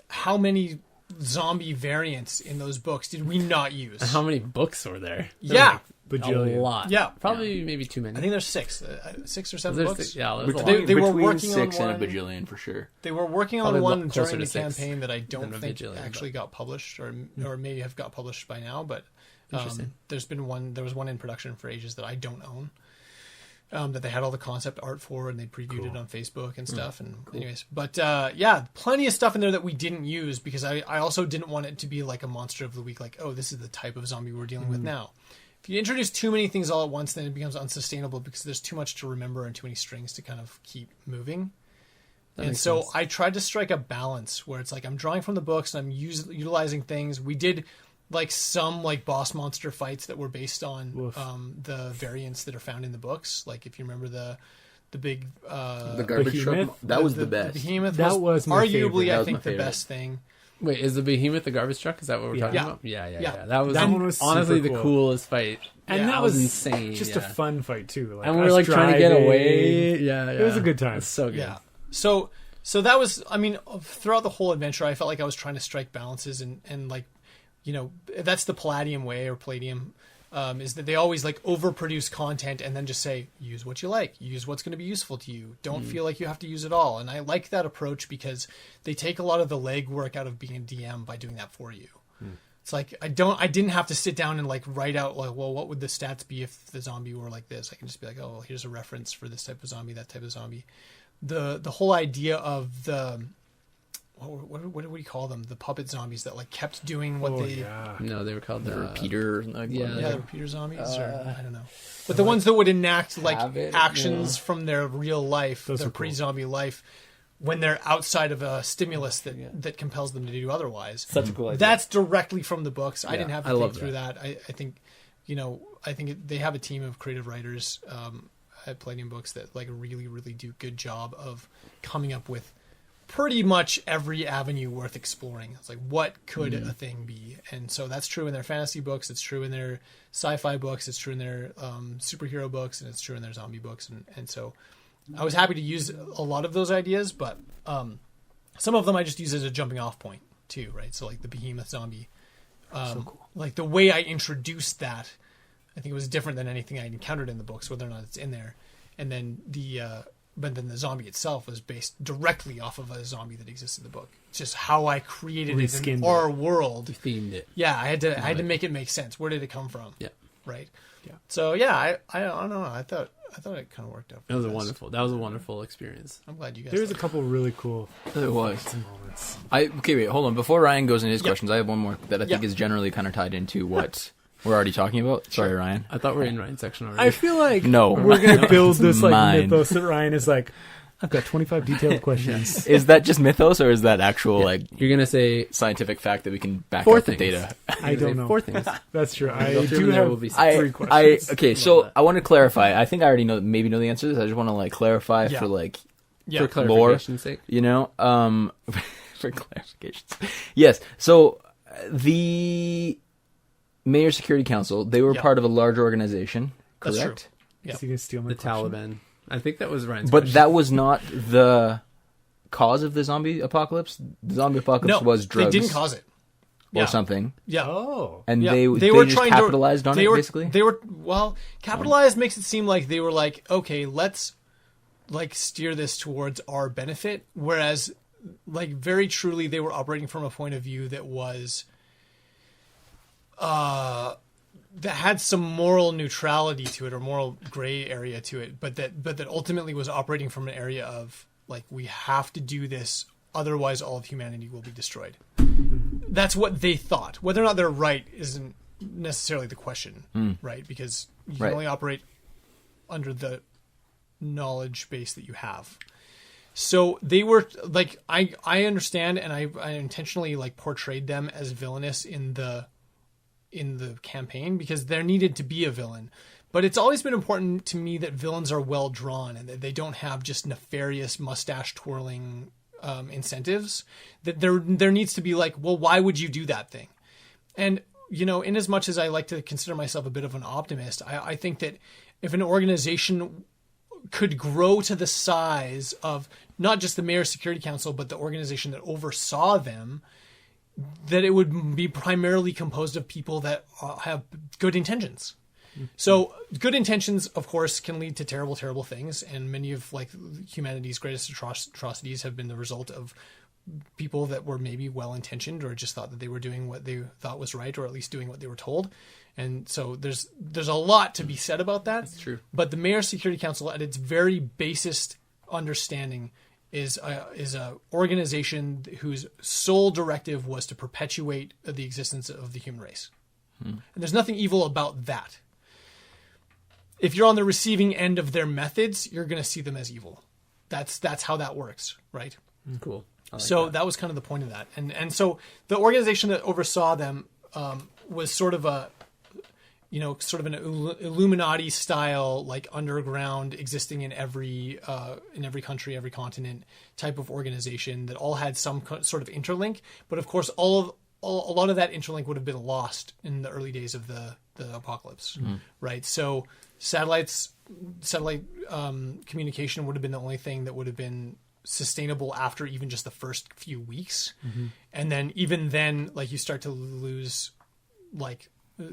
Speaker 4: how many zombie variants in those books did we not use?
Speaker 1: How many books were there?
Speaker 4: Yeah.
Speaker 1: A
Speaker 2: Bajillion.
Speaker 1: lot.
Speaker 4: Yeah.
Speaker 1: Maybe maybe too many.
Speaker 4: I think there's 6 or 7
Speaker 1: There's
Speaker 4: books.
Speaker 1: yeah,
Speaker 3: We're
Speaker 1: there's a lot.
Speaker 3: talking
Speaker 4: They were
Speaker 3: between
Speaker 4: working on
Speaker 3: 6 and a
Speaker 4: one.
Speaker 3: bajillion for sure.
Speaker 4: They were working on
Speaker 1: Probably
Speaker 4: one
Speaker 1: closer
Speaker 4: during
Speaker 1: to
Speaker 4: the
Speaker 1: 6
Speaker 4: campaign that I don't
Speaker 1: than a
Speaker 4: think
Speaker 1: Vigilante,
Speaker 4: actually got published, or maybe have got published by now. But
Speaker 1: Interesting.
Speaker 4: there was one in production for ages that I don't own. That they had all the concept art for, and they previewed it on Facebook and stuff. And anyways, but yeah, plenty of stuff in there that we didn't use because I also didn't want it to be like a monster of the week. Like, oh, this is the type of zombie we're dealing with now. If you introduce too many things all at once, then it becomes unsustainable because there's too much to remember and too many strings to kind of keep moving.
Speaker 1: That
Speaker 4: And
Speaker 1: makes
Speaker 4: so
Speaker 1: sense.
Speaker 4: I tried to strike a balance where it's like I'm drawing from the books and I'm utilizing things. We did like some like boss monster fights that were based on the variants that are found in the books. Like if you remember the big
Speaker 3: The garbage truck,
Speaker 2: behemoth?
Speaker 3: that was the
Speaker 4: the
Speaker 3: best.
Speaker 4: behemoth
Speaker 2: That was my
Speaker 4: arguably
Speaker 2: favorite.
Speaker 3: That
Speaker 4: I
Speaker 3: was
Speaker 4: think
Speaker 3: my
Speaker 4: the
Speaker 3: favorite.
Speaker 4: best thing.
Speaker 1: Wait, is the behemoth the garbage truck? Is that what we're talking about? Yeah. That
Speaker 2: one was
Speaker 1: honestly
Speaker 2: super
Speaker 1: the
Speaker 2: cool.
Speaker 1: coolest fight.
Speaker 2: And that was
Speaker 1: insane.
Speaker 2: Just a fun fight too. Like,
Speaker 1: and we were like trying to get away. Yeah.
Speaker 2: It was a good time.
Speaker 1: It's so good.
Speaker 4: Yeah. So that was, I mean, throughout the whole adventure, I felt like I was trying to strike balances and like, you know, that's the Palladium way, or Palladium, is that they always like overproduce content and then just say, use what you like, use what's going to be useful to you. Don't feel like you have to use it all. And I like that approach because they take a lot of the legwork out of being a DM by doing that for you. It's like, I didn't have to sit down and like write out like, well, what would the stats be if the zombie were like this? I can just be like, oh, well, here's a reference for this type of zombie, that type of zombie. The whole idea of the, what do we call them? The puppet zombies that like kept doing what
Speaker 1: No, they were called
Speaker 3: the repeater.
Speaker 1: Like,
Speaker 4: the repeater zombies, or I don't know. But the ones that would enact like actions from their real life, their pre-zombie life, when they're outside of a stimulus that compels them to do otherwise.
Speaker 3: Such a cool idea.
Speaker 4: That's directly from the books. I didn't have to think through that. I think, you know, they have a team of creative writers at Palladium Books that like really, really do a good job of coming up with pretty much every avenue worth exploring. It's like, what could a thing be? And so that's true in their fantasy books. It's true in their sci-fi books. It's true in their superhero books, and it's true in their zombie books. And so I was happy to use a lot of those ideas, but some of them I just use as a jumping off point too, right? So like the behemoth zombie,
Speaker 2: so cool.
Speaker 4: Like the way I introduced that, I think it was different than anything I encountered in the books, whether or not it's in there. And then but then the zombie itself was based directly off of a zombie that exists in the book. It's just how I created it in our world.
Speaker 1: You themed it.
Speaker 4: Yeah, I had to make it make sense. Where did it come from?
Speaker 1: Yeah.
Speaker 4: Right.
Speaker 2: Yeah.
Speaker 4: So yeah, I don't know. I thought it kind of worked out.
Speaker 1: That was a wonderful experience.
Speaker 4: I'm glad you guys.
Speaker 2: There was a couple really cool.
Speaker 3: There was
Speaker 2: moments.
Speaker 3: Okay, wait, hold on. Before Ryan goes into his questions, I have one more that I think is generally kind of tied into what we're already talking about. Sorry, Ryan.
Speaker 1: I thought we were in Ryan's section already.
Speaker 2: I feel like
Speaker 3: no,
Speaker 2: we're gonna build this like
Speaker 3: mine.
Speaker 2: mythos that Ryan is like, I've got 25 detailed questions.
Speaker 3: Is that just mythos, or is that actual like
Speaker 1: you're gonna say
Speaker 3: scientific fact that we can back
Speaker 1: four
Speaker 3: up the
Speaker 1: things.
Speaker 3: data?
Speaker 2: I don't know.
Speaker 1: 4 things.
Speaker 2: That's true. I
Speaker 1: They'll
Speaker 2: do
Speaker 1: there
Speaker 2: have
Speaker 1: will be
Speaker 2: 3 questions.
Speaker 3: Okay, so I want to clarify. I think I already know the answer to this. I just want to like clarify for like
Speaker 1: for clarification's sake.
Speaker 3: You know, for clarifications. Yes. So the Mayor Security Council, they were part of a larger organization, correct?
Speaker 4: That's true.
Speaker 2: Yeah. So you can steal my
Speaker 1: the
Speaker 2: question?
Speaker 1: Taliban. I think that was Ryan's
Speaker 3: But
Speaker 1: question.
Speaker 3: that was not the cause of the zombie apocalypse. The zombie apocalypse was drugs.
Speaker 4: They didn't cause it.
Speaker 3: Or something.
Speaker 4: Yeah.
Speaker 2: Oh.
Speaker 3: And
Speaker 4: Yeah.
Speaker 3: they
Speaker 4: were
Speaker 3: just
Speaker 4: trying
Speaker 3: capitalized on it, basically?
Speaker 4: Capitalized makes it seem like they were like, okay, let's like steer this towards our benefit. Whereas like very truly they were operating from a point of view that was that had some moral neutrality to it, or moral gray area to it, but that ultimately was operating from an area of like, we have to do this, otherwise all of humanity will be destroyed. That's what they thought. Whether or not they're right isn't necessarily the question, right? Because you can only operate under the knowledge base that you have. So they were like, I understand, and I intentionally like portrayed them as villainous in the campaign because there needed to be a villain. But it's always been important to me that villains are well drawn and that they don't have just nefarious mustache twirling incentives. That there needs to be like, well, why would you do that thing? And, you know, in as much as I like to consider myself a bit of an optimist, I think that if an organization could grow to the size of not just the Mayor's Security Council, but the organization that oversaw them, that it would be primarily composed of people that have good intentions. So good intentions, of course, can lead to terrible, terrible things. And many of like humanity's greatest atrocities have been the result of people that were maybe well-intentioned or just thought that they were doing what they thought was right, or at least doing what they were told. And so there's a lot to be said about that.
Speaker 1: That's true.
Speaker 4: But the Mayor's Security Council, at its very basest understanding, is a organization whose sole directive was to perpetuate the existence of the human race. And there's nothing evil about that. If you're on the receiving end of their methods, you're going to see them as evil. That's how that works, right?
Speaker 1: Cool.
Speaker 4: That was kind of the point of that. And so the organization that oversaw them was sort of sort of an Illuminati style, like underground, existing in every country, every continent type of organization that all had some sort of interlink. But of course, a lot of that interlink would have been lost in the early days of the apocalypse, right? So satellite communication would have been the only thing that would have been sustainable after even just the first few weeks. And then even then, like, you start to lose, like,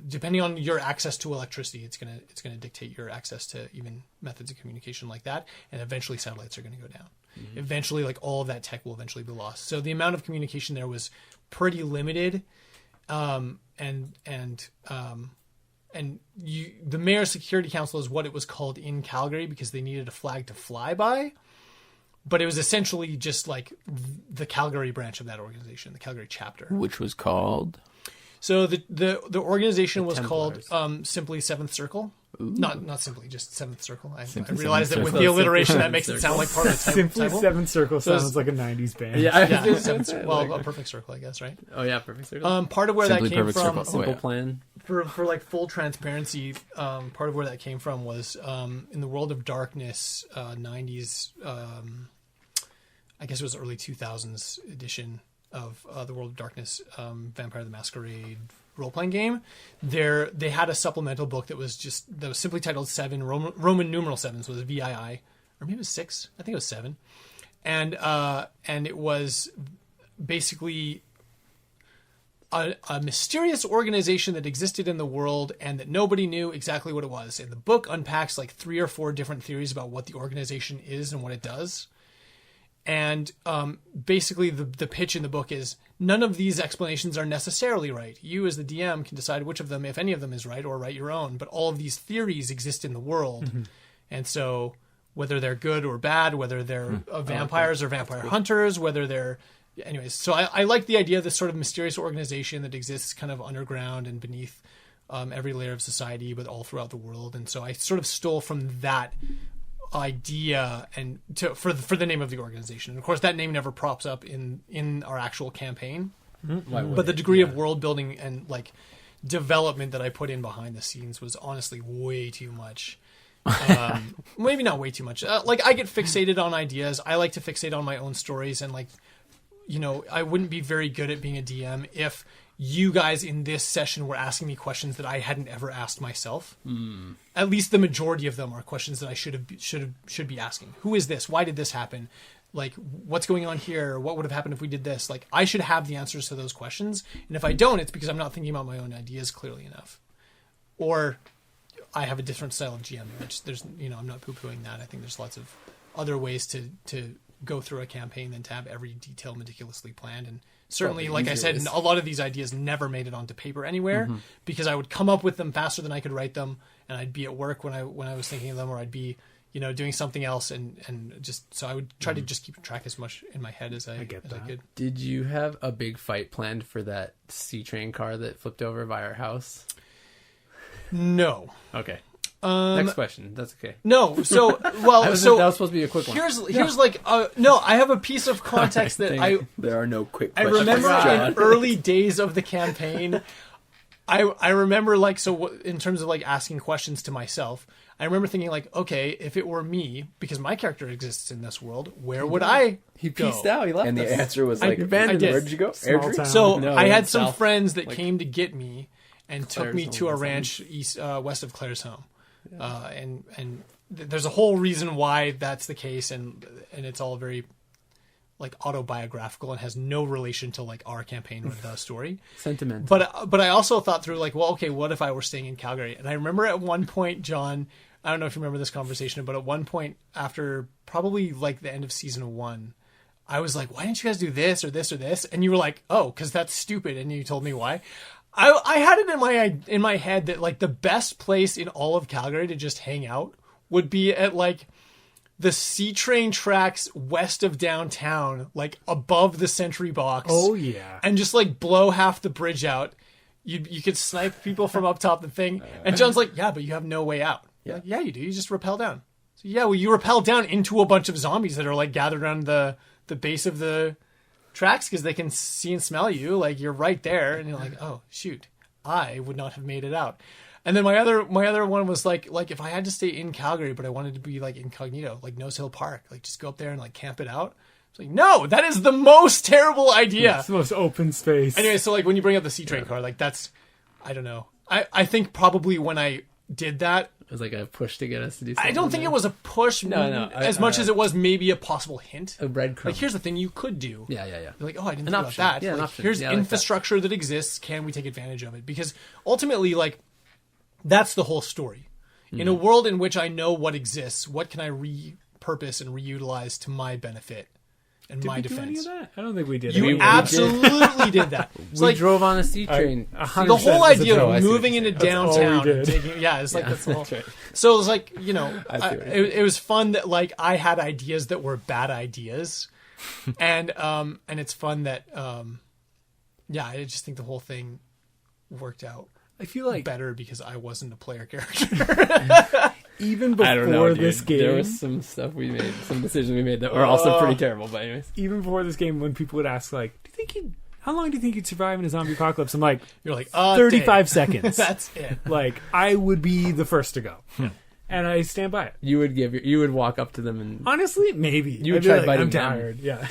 Speaker 4: depending on your access to electricity, it's gonna dictate your access to even methods of communication like that. And eventually satellites are going to go down. Eventually, like, all of that tech will eventually be lost. So the amount of communication there was pretty limited. The Mayor's Security Council is what it was called in Calgary because they needed a flag to fly by. But it was essentially just like the Calgary branch of that organization, the Calgary chapter.
Speaker 3: Which was called?
Speaker 4: So the organization was called simply Seventh Circle. Not simply, just Seventh Circle. I realized that with the alliteration, that makes it sound like part of the title.
Speaker 2: Simply Seventh Circle sounds like a 90s band.
Speaker 4: Yeah, well, a perfect circle, I guess, right?
Speaker 1: Oh yeah, perfect circle.
Speaker 4: Part of where
Speaker 3: Simply
Speaker 4: that came
Speaker 3: perfect
Speaker 4: from,
Speaker 3: circle.
Speaker 1: Simple plan.
Speaker 4: For like full transparency, part of where that came from was in the World of Darkness 90s. I guess it was early 2000s edition of the World of Darkness Vampire the Masquerade role-playing game. They had a supplemental book that was simply titled 7, Roman numeral 7, so it was VII, or maybe it was 6. I think it was 7. And it was basically a mysterious organization that existed in the world and that nobody knew exactly what it was. And the book unpacks like 3 or 4 different theories about what the organization is and what it does. And basically the pitch in the book is none of these explanations are necessarily right. You as the DM can decide which of them, if any of them is right, or write your own. But all of these theories exist in the world. And so whether they're good or bad, whether they're vampires or vampire hunters, whether they're... Anyways, so I like the idea of this sort of mysterious organization that exists kind of underground and beneath every layer of society, but all throughout the world. And so I sort of stole from that idea and for the name of the organization. And of course, that name never props up in our actual campaign. But the degree of world building and like development that I put in behind the scenes was honestly way too much. Maybe not way too much. Like I get fixated on ideas. I like to fixate on my own stories, and like, you know, I wouldn't be very good at being a DM if you guys in this session were asking me questions that I hadn't ever asked myself. At least the majority of them are questions that I should be asking. Who is this? Why did this happen? Like, what's going on here? What would have happened if we did this? Like, I should have the answers to those questions. And if I don't, it's because I'm not thinking about my own ideas clearly enough. Or I have a different style of GM, which there's, you know, I'm not poo-pooing that. I think there's lots of other ways to go through a campaign than to have every detail meticulously planned. And certainly, like I said, a lot of these ideas never made it onto paper anywhere because I would come up with them faster than I could write them, and I'd be at work when I was thinking of them, or I'd be, you know, doing something else, and just so I would try to just keep track as much in my head as I could.
Speaker 1: Did you have a big fight planned for that C-train car that flipped over by our house?
Speaker 4: No.
Speaker 1: Okay. Next question. That's okay.
Speaker 4: No. So, well,
Speaker 1: that was supposed to be a quick one.
Speaker 4: Here's like, no, I have a piece of context that
Speaker 3: there are no quick
Speaker 4: I
Speaker 3: questions.
Speaker 4: remember in early days of the campaign, I remember like, so in terms of like asking questions to myself, I remember thinking like, okay, if it were me, because my character exists in this world, where would I
Speaker 1: He pieced out. He left
Speaker 3: And
Speaker 1: us.
Speaker 3: the answer was like,
Speaker 1: abandoned us.
Speaker 3: where'd you go?
Speaker 2: Small
Speaker 3: Airdrie?
Speaker 2: town.
Speaker 4: So
Speaker 1: No,
Speaker 4: I had
Speaker 1: south,
Speaker 4: some friends that
Speaker 1: like
Speaker 4: came to get me and took me to a
Speaker 1: Claire's
Speaker 4: ranch west of Claire's home. And there's a whole reason why that's the case, and it's all very like autobiographical and has no relation to like our campaign or the story.
Speaker 1: Sentimental.
Speaker 4: But I also thought through like, well, okay, what if I were staying in Calgary? And I remember at one point, John, I don't know if you remember this conversation, but at one point after probably like the end of season 1, I was like, why didn't you guys do this or this or this? And you were like, oh, because that's stupid. And you told me why. I had it in my head that like the best place in all of Calgary to just hang out would be at like the C-train tracks west of downtown, like above the Sentry Box.
Speaker 2: Oh yeah.
Speaker 4: And just like blow half the bridge out. You could snipe people from up top the thing. And John's like, yeah, but you have no way out. Like, yeah, you do. You just rappel down. So yeah, well, you rappel down into a bunch of zombies that are like gathered around the base of the tracks because they can see and smell you. Like you're right there, and you're like, oh shoot, I would not have made it out. And then my other one was like if I had to stay in Calgary, but I wanted to be like incognito, like Nose Hill Park, like just go up there and like camp it out. It's like, no, that is the most terrible idea.
Speaker 2: It's the most open space.
Speaker 4: Anyway, so like when you bring up the C-Train car, like that's, I don't know. I think probably when I did that,
Speaker 1: It was like a push to get us to do something.
Speaker 4: I don't think it was a push as much as it was maybe a possible hint.
Speaker 1: A breadcrumb.
Speaker 4: Like, here's the thing you could do.
Speaker 1: Yeah.
Speaker 4: You're like, oh, I didn't
Speaker 1: An
Speaker 4: think
Speaker 1: option.
Speaker 4: about that.
Speaker 1: Yeah, an
Speaker 4: like,
Speaker 1: option.
Speaker 4: here's
Speaker 1: Yeah, I like
Speaker 4: infrastructure that exists. Can we take advantage of it? Because ultimately, like, that's the whole story. In a world in which I know what exists, what can I repurpose and reutilize to my benefit and my
Speaker 2: Did we do any
Speaker 4: defense?
Speaker 2: of that? I don't think we did.
Speaker 4: You absolutely did that. It's
Speaker 1: We
Speaker 4: like
Speaker 1: drove on a C train.
Speaker 4: the whole idea
Speaker 1: I
Speaker 4: of
Speaker 1: see what
Speaker 4: moving
Speaker 1: you're
Speaker 4: into
Speaker 1: saying.
Speaker 2: That's all we
Speaker 4: downtown and
Speaker 2: did.
Speaker 4: taking, it's like that's the whole.
Speaker 1: right.
Speaker 4: So it was like, you know,
Speaker 1: I see what you're
Speaker 4: it was fun that like I had ideas that were bad ideas, and it's fun that I just think the whole thing worked out
Speaker 2: I feel like
Speaker 4: better because I wasn't a player character.
Speaker 2: even
Speaker 1: I don't know,
Speaker 2: before
Speaker 1: dude.
Speaker 2: this game,
Speaker 1: There was some stuff we made, some decisions we made that were also pretty terrible. But anyways,
Speaker 2: even before this game, when people would ask like, how long do you think you'd survive in a zombie apocalypse? I'm like,
Speaker 4: You're like
Speaker 2: 35 seconds.
Speaker 4: That's it.
Speaker 2: Like, I would be the first to go. And I stand by it.
Speaker 1: you would walk up to them and
Speaker 2: Honestly, maybe.
Speaker 1: You would
Speaker 2: I'd be
Speaker 1: try
Speaker 2: like,
Speaker 1: biting
Speaker 2: I'm
Speaker 1: them.
Speaker 2: tired. Yeah.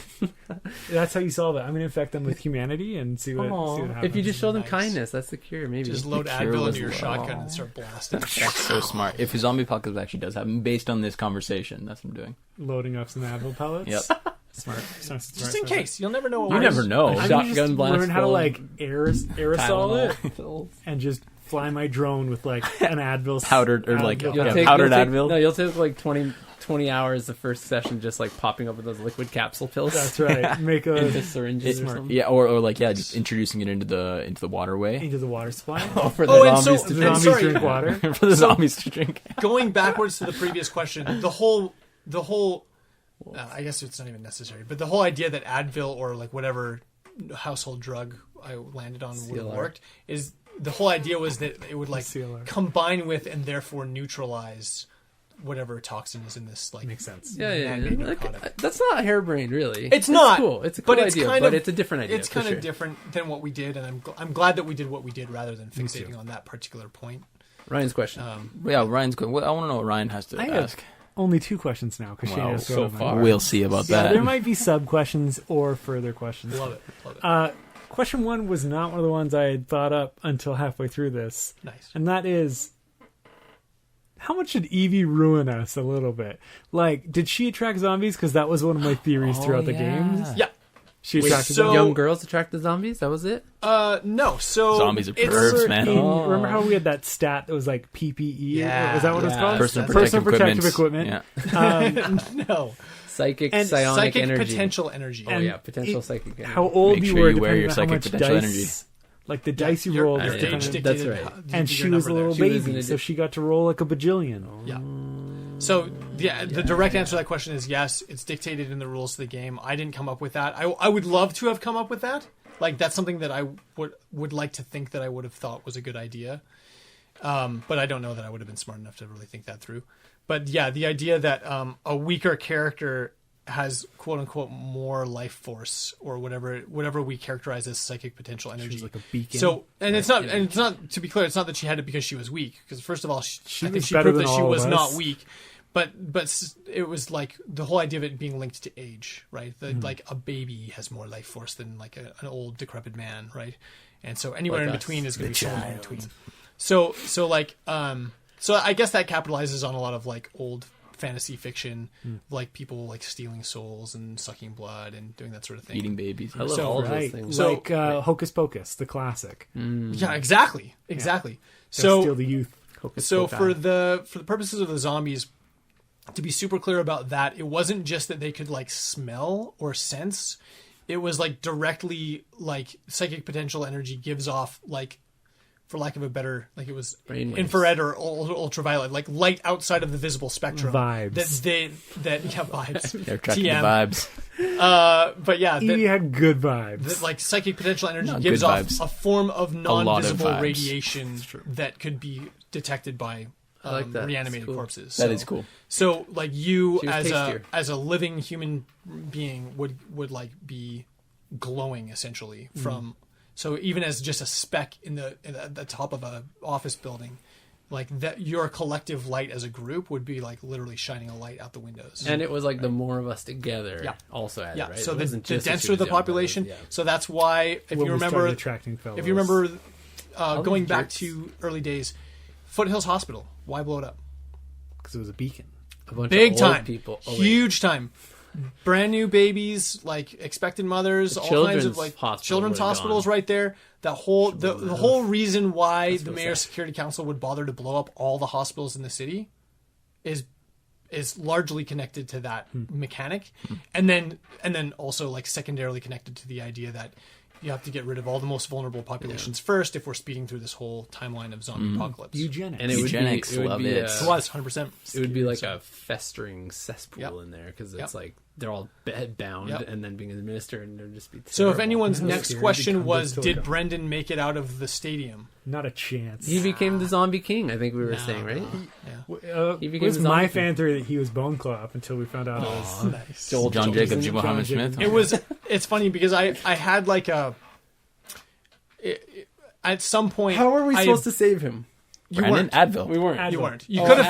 Speaker 2: That's how you solve it. I'm going to infect them with humanity and see what happens.
Speaker 1: if you just show them
Speaker 4: Nice.
Speaker 1: kindness, that's the cure. Maybe
Speaker 4: Just load
Speaker 3: The cure
Speaker 4: Advil
Speaker 3: was
Speaker 4: into your
Speaker 3: low.
Speaker 4: shotgun and start blasting.
Speaker 3: That's so smart. If a zombie apocalypse actually does happen, based on this conversation, that's what I'm doing.
Speaker 2: Loading up some Advil pellets.
Speaker 3: Yep.
Speaker 2: Smart.
Speaker 4: Just in case, you'll never know. What
Speaker 3: You
Speaker 4: works.
Speaker 3: never know.
Speaker 2: I'm gonna
Speaker 1: Shotgun
Speaker 2: just
Speaker 1: blast
Speaker 2: learn how to
Speaker 1: full
Speaker 2: like aerosol it
Speaker 1: Tylenol.
Speaker 2: and just fly my drone with like an Advil
Speaker 3: Powdered or like
Speaker 2: Advil
Speaker 3: powdered
Speaker 2: pellet.
Speaker 3: Advil.
Speaker 1: You'll take like 20 hours the first session just like popping up with those liquid capsule pills.
Speaker 2: That's right. Make
Speaker 1: Into
Speaker 2: a
Speaker 1: syringes or something.
Speaker 3: Yeah, or like just introducing it into the waterway
Speaker 2: into the water supply.
Speaker 1: For the
Speaker 4: Oh, and
Speaker 1: zombies
Speaker 4: so-
Speaker 1: to
Speaker 2: The
Speaker 1: drink.
Speaker 2: zombies
Speaker 4: sorry.
Speaker 2: drink water.
Speaker 3: for the zombies to drink.
Speaker 4: Going backwards to the previous question, the whole I guess it's not even necessary, but the whole idea that Advil or like whatever household drug I landed on would have
Speaker 1: CLR.
Speaker 4: worked is the whole idea was that it would like
Speaker 2: CLR.
Speaker 4: combine with and therefore neutralize whatever toxin is in this like
Speaker 2: Makes sense.
Speaker 1: Yeah.
Speaker 4: man-made
Speaker 1: Like,
Speaker 4: narcotic.
Speaker 1: that's not harebrained, really.
Speaker 4: It's not
Speaker 1: cool. It's a
Speaker 4: but
Speaker 1: cool
Speaker 4: it's
Speaker 1: idea,
Speaker 4: kind
Speaker 1: but
Speaker 4: of-
Speaker 1: it's a different idea.
Speaker 4: It's
Speaker 1: for
Speaker 4: kind
Speaker 1: sure.
Speaker 4: of different than what we did, and I'm glad that we did what we did rather than fixating on that particular point.
Speaker 1: Ryan's question.
Speaker 3: Yeah, Ryan's good. I want to know what Ryan has to
Speaker 2: I have
Speaker 3: ask.
Speaker 2: only 2 questions now because
Speaker 3: Wow,
Speaker 1: so far.
Speaker 3: We'll see about
Speaker 2: Yeah,
Speaker 3: that.
Speaker 2: there might be sub questions or further questions.
Speaker 4: Love it.
Speaker 2: Question 1 was not one of the ones I had thought up until halfway through this,
Speaker 4: Nice.
Speaker 2: and that is, how much did Evie ruin us a little bit? Like, did she attract zombies? Because that was one of my theories throughout the games.
Speaker 4: Yeah.
Speaker 2: She attracted
Speaker 4: so-
Speaker 2: them.
Speaker 1: Young girls attract the zombies. That was it.
Speaker 4: No. So
Speaker 3: Zombies are
Speaker 4: it's-
Speaker 3: pervs, man.
Speaker 2: Remember how we had that stat that was like PPE?
Speaker 4: Yeah,
Speaker 2: Was that what it was
Speaker 1: yeah.
Speaker 2: called?
Speaker 3: Personal
Speaker 2: protective
Speaker 3: equipment.
Speaker 2: equipment.
Speaker 3: Yeah.
Speaker 4: No.
Speaker 1: Psychic,
Speaker 2: And
Speaker 1: psionic
Speaker 4: Psychic
Speaker 1: energy.
Speaker 4: potential energy.
Speaker 1: Oh
Speaker 2: And
Speaker 1: yeah, potential
Speaker 2: it-
Speaker 1: psychic energy.
Speaker 2: How old
Speaker 3: Make
Speaker 2: you
Speaker 3: sure
Speaker 2: were
Speaker 3: you wear
Speaker 2: depending
Speaker 3: your
Speaker 2: on how
Speaker 3: psychic
Speaker 2: much
Speaker 3: potential
Speaker 2: dice,
Speaker 3: energy.
Speaker 2: like the dice you
Speaker 4: Your
Speaker 2: rolled.
Speaker 3: I
Speaker 4: age
Speaker 3: see.
Speaker 2: depended-
Speaker 1: That's
Speaker 4: dictated
Speaker 1: right.
Speaker 4: how-
Speaker 2: and
Speaker 4: your
Speaker 2: she was a
Speaker 4: number
Speaker 2: little
Speaker 4: there.
Speaker 1: She was
Speaker 2: baby,
Speaker 1: an
Speaker 2: so she got to roll like a bajillion.
Speaker 4: Yeah. So the direct answer to that question is yes. It's dictated in the rules of the game. I didn't come up with that. I would love to have come up with that. Like that's something that I would like to think that I would have thought was a good idea. But I don't know that I would have been smart enough to really think that through. But yeah, the idea that a weaker character has quote unquote more life force or whatever we characterize as psychic potential energy.
Speaker 2: She's like a beacon.
Speaker 4: So it's not to be clear, it's not that she had it because she was weak. Because first of all, I think
Speaker 2: was
Speaker 4: she
Speaker 2: better
Speaker 4: proved
Speaker 2: than
Speaker 4: that she
Speaker 2: all of
Speaker 4: was
Speaker 2: us.
Speaker 4: not weak. But it was like the whole idea of it being linked to age, right? That like a baby has more life force than like an old decrepit man, right? And so anywhere
Speaker 1: Like
Speaker 4: in
Speaker 1: us.
Speaker 4: between is going to be
Speaker 2: The
Speaker 4: somewhere in
Speaker 2: child.
Speaker 4: between. So I guess that capitalizes on a lot of like old fantasy fiction, like people like stealing souls and sucking blood and doing that sort of thing.
Speaker 3: Eating babies.
Speaker 1: I love
Speaker 4: So-
Speaker 1: all of those
Speaker 2: right,
Speaker 1: things.
Speaker 4: So-
Speaker 2: like Hocus Pocus, the classic.
Speaker 4: Yeah, exactly.
Speaker 2: Gotta
Speaker 4: So
Speaker 2: steal the youth.
Speaker 4: So for the purposes of the zombies, to be super clear about that, it wasn't just that they could like smell or sense. It was like directly like psychic potential energy gives off like, for lack of a better, like it was
Speaker 1: Brainwaves.
Speaker 4: infrared or ultraviolet, like light outside of the visible spectrum.
Speaker 2: Vibes.
Speaker 4: Vibes.
Speaker 3: They're attracting the
Speaker 4: TM.
Speaker 3: vibes.
Speaker 4: But yeah,
Speaker 2: Evie had good vibes.
Speaker 4: that like psychic potential energy
Speaker 3: Not
Speaker 4: gives
Speaker 3: good
Speaker 4: off
Speaker 3: vibes.
Speaker 4: a form of
Speaker 3: lot of
Speaker 4: non-visible
Speaker 3: vibes.
Speaker 4: radiation that could be detected by
Speaker 1: I like that.
Speaker 4: reanimated
Speaker 1: It's cool.
Speaker 4: corpses.
Speaker 3: That is cool.
Speaker 4: So like you
Speaker 1: She was tastier.
Speaker 4: as a living human being would like be glowing essentially from. So even as just a speck in the top of a office building, like that your collective light as a group would be like literally shining a light out the windows.
Speaker 1: And it was like the more of us together also added, right?
Speaker 4: So
Speaker 1: it
Speaker 4: the denser the population. So that's why if you remember going back to early days, Foothills Hospital, why blow it up?
Speaker 2: Because it was a beacon.
Speaker 1: A bunch
Speaker 4: Big
Speaker 1: of old
Speaker 4: time.
Speaker 1: people.
Speaker 4: Huge time. Brand new babies, like expected mothers, all kinds of like children's hospitals right there. The whole reason why the Mayor's Security Council would bother to blow up all the hospitals in the city is largely connected to that mechanic, and then also like secondarily connected to the idea that you have to get rid of all the most vulnerable populations first if we're speeding through this whole timeline of zombie apocalypse.
Speaker 2: Eugenics.
Speaker 3: And it would be
Speaker 4: 100%.
Speaker 1: It would be like a festering cesspool in there because it's like they're all bed bound and then being administered, and it would just be terrible.
Speaker 4: So if anyone's next question was, did Brendan make it out of the stadium?
Speaker 2: Not a chance.
Speaker 1: He became the zombie king, I think we were saying, right?
Speaker 2: It was my fan theory that he was Bone Claw up until we found out it was
Speaker 4: nice.
Speaker 3: John Jacob G. Muhammad Smith.
Speaker 4: It's funny because I had like at some point.
Speaker 1: How are we supposed to save him?
Speaker 3: Brandon Advil.
Speaker 1: We weren't.
Speaker 4: You weren't. You could have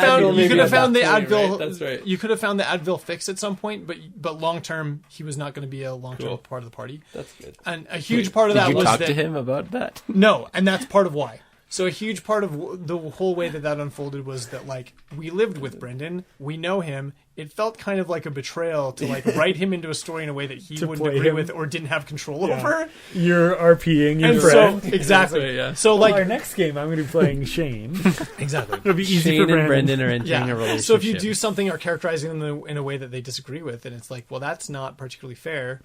Speaker 4: found the Advil.
Speaker 1: Right? That's right.
Speaker 4: You could have found the Advil fix at some point, but long term, he was not going to be a long term part of the party.
Speaker 1: That's good.
Speaker 4: And a huge part of that was
Speaker 3: Did you talk to him about that?
Speaker 4: No, and that's part of why. So a huge part of the whole way that unfolded was that like we lived with Brendan, we know him. It felt kind of like a betrayal to like write him into a story in a way that he wouldn't agree with or didn't have control over.
Speaker 2: You're RPing your friend.
Speaker 4: So, exactly.
Speaker 1: Right,
Speaker 4: So like
Speaker 2: our next game, I'm going to be playing Shane.
Speaker 4: Exactly.
Speaker 2: It'll be easy
Speaker 1: Shane
Speaker 2: for
Speaker 1: and Brendan are entering a relationship.
Speaker 4: So if you do something or characterizing them in a way that they disagree with, then it's like, well, that's not particularly fair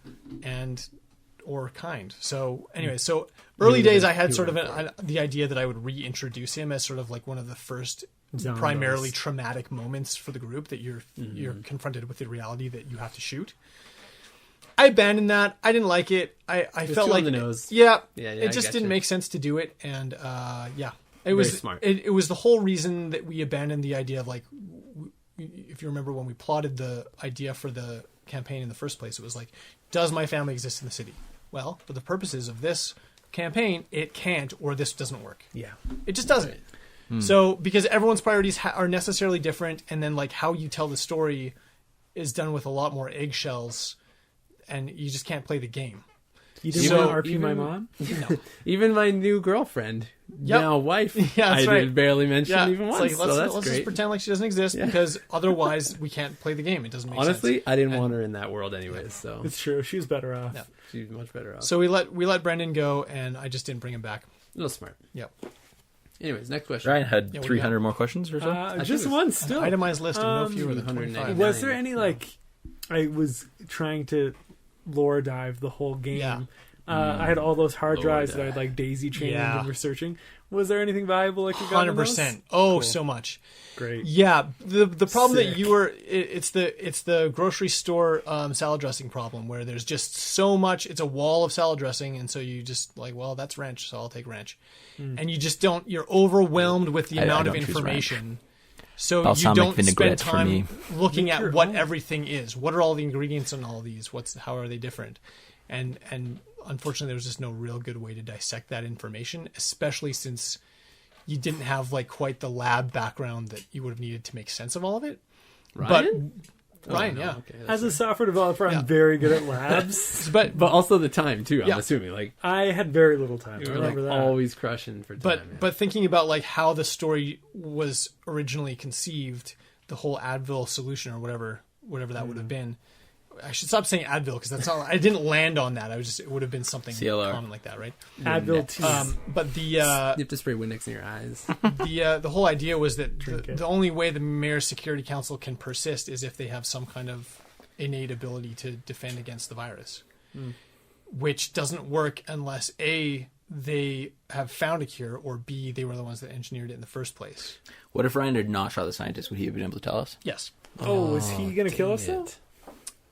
Speaker 4: or kind. So anyway, so early days I had sort of the idea that I would reintroduce him as sort of like one of the first primarily traumatic moments for the group, that you're confronted with the reality that you have to shoot. I abandoned that. I didn't like it. I felt like
Speaker 1: on the nose.
Speaker 4: It just didn't make sense to do it, and it was
Speaker 1: smart.
Speaker 4: It was the whole reason that we abandoned the idea of like, if you remember when we plotted the idea for the campaign in the first place, it was like, does my family exist in the city? Well, for the purposes of this campaign, it can't, or this doesn't work.
Speaker 2: Yeah,
Speaker 4: it just doesn't. So because everyone's priorities are necessarily different, and then like how you tell the story is done with a lot more eggshells, and you just can't play the game.
Speaker 2: You didn't want to RP my mom?
Speaker 4: No.
Speaker 1: Even my new girlfriend, now wife,
Speaker 4: I
Speaker 1: did barely mention even once.
Speaker 4: Like,
Speaker 1: so that's
Speaker 4: let's
Speaker 1: great.
Speaker 4: just pretend like she doesn't exist, because otherwise we can't play the game. It doesn't make sense.
Speaker 1: Honestly, I didn't want her in that world anyways. So
Speaker 2: it's true. She was better off.
Speaker 4: Yeah.
Speaker 1: She's much better off.
Speaker 4: So we let Brendan go, and I just didn't bring him back.
Speaker 1: A little smart.
Speaker 4: Yep.
Speaker 1: Anyways, next question.
Speaker 3: Ryan had 300 more questions or so?
Speaker 2: Just one still.
Speaker 4: An itemized list of no fewer than 25.
Speaker 2: Was there any I was trying to lore dive the whole game.
Speaker 4: Yeah.
Speaker 2: I had all those hard drives that I'd like daisy chained and researching. Was there anything valuable I could get?
Speaker 4: 100%. Oh, cool. So much.
Speaker 2: Great.
Speaker 4: Yeah. The problem that you were it's the grocery store salad dressing problem, where there's just so much. It's a wall of salad dressing, and so you just like, well, that's ranch, so I'll take ranch. And you just don't. You're overwheled with the amount of information. So you don't spend time looking at what everything is. What are all the ingredients in all of these? How are they different? And unfortunately, there was just no real good way to dissect that information, especially since you didn't have like quite the lab background that you would have needed to make sense of all of it.
Speaker 1: Ryan?
Speaker 4: Ryan, yeah.
Speaker 1: Okay,
Speaker 2: as a software developer, I'm very good at labs,
Speaker 1: but also the time too. I'm assuming like
Speaker 2: I had very little time.
Speaker 1: You were like always crushing for time.
Speaker 4: But thinking about like how the story was originally conceived, the whole Advil solution or whatever that would have been. I should stop saying Advil because that's not. I didn't land on that. It would have been something common like that, right?
Speaker 2: Advil tea.
Speaker 4: But
Speaker 1: you have to spray Windex in your eyes.
Speaker 4: The whole idea was that the only way the Mayor's Security Council can persist is if they have some kind of innate ability to defend against the virus, which doesn't work unless A, they have found a cure, or B, they were the ones that engineered it in the first place.
Speaker 3: What if Ryan had not shot the scientist? Would he have been able to tell us?
Speaker 4: Yes.
Speaker 2: Oh, is he going to kill us though?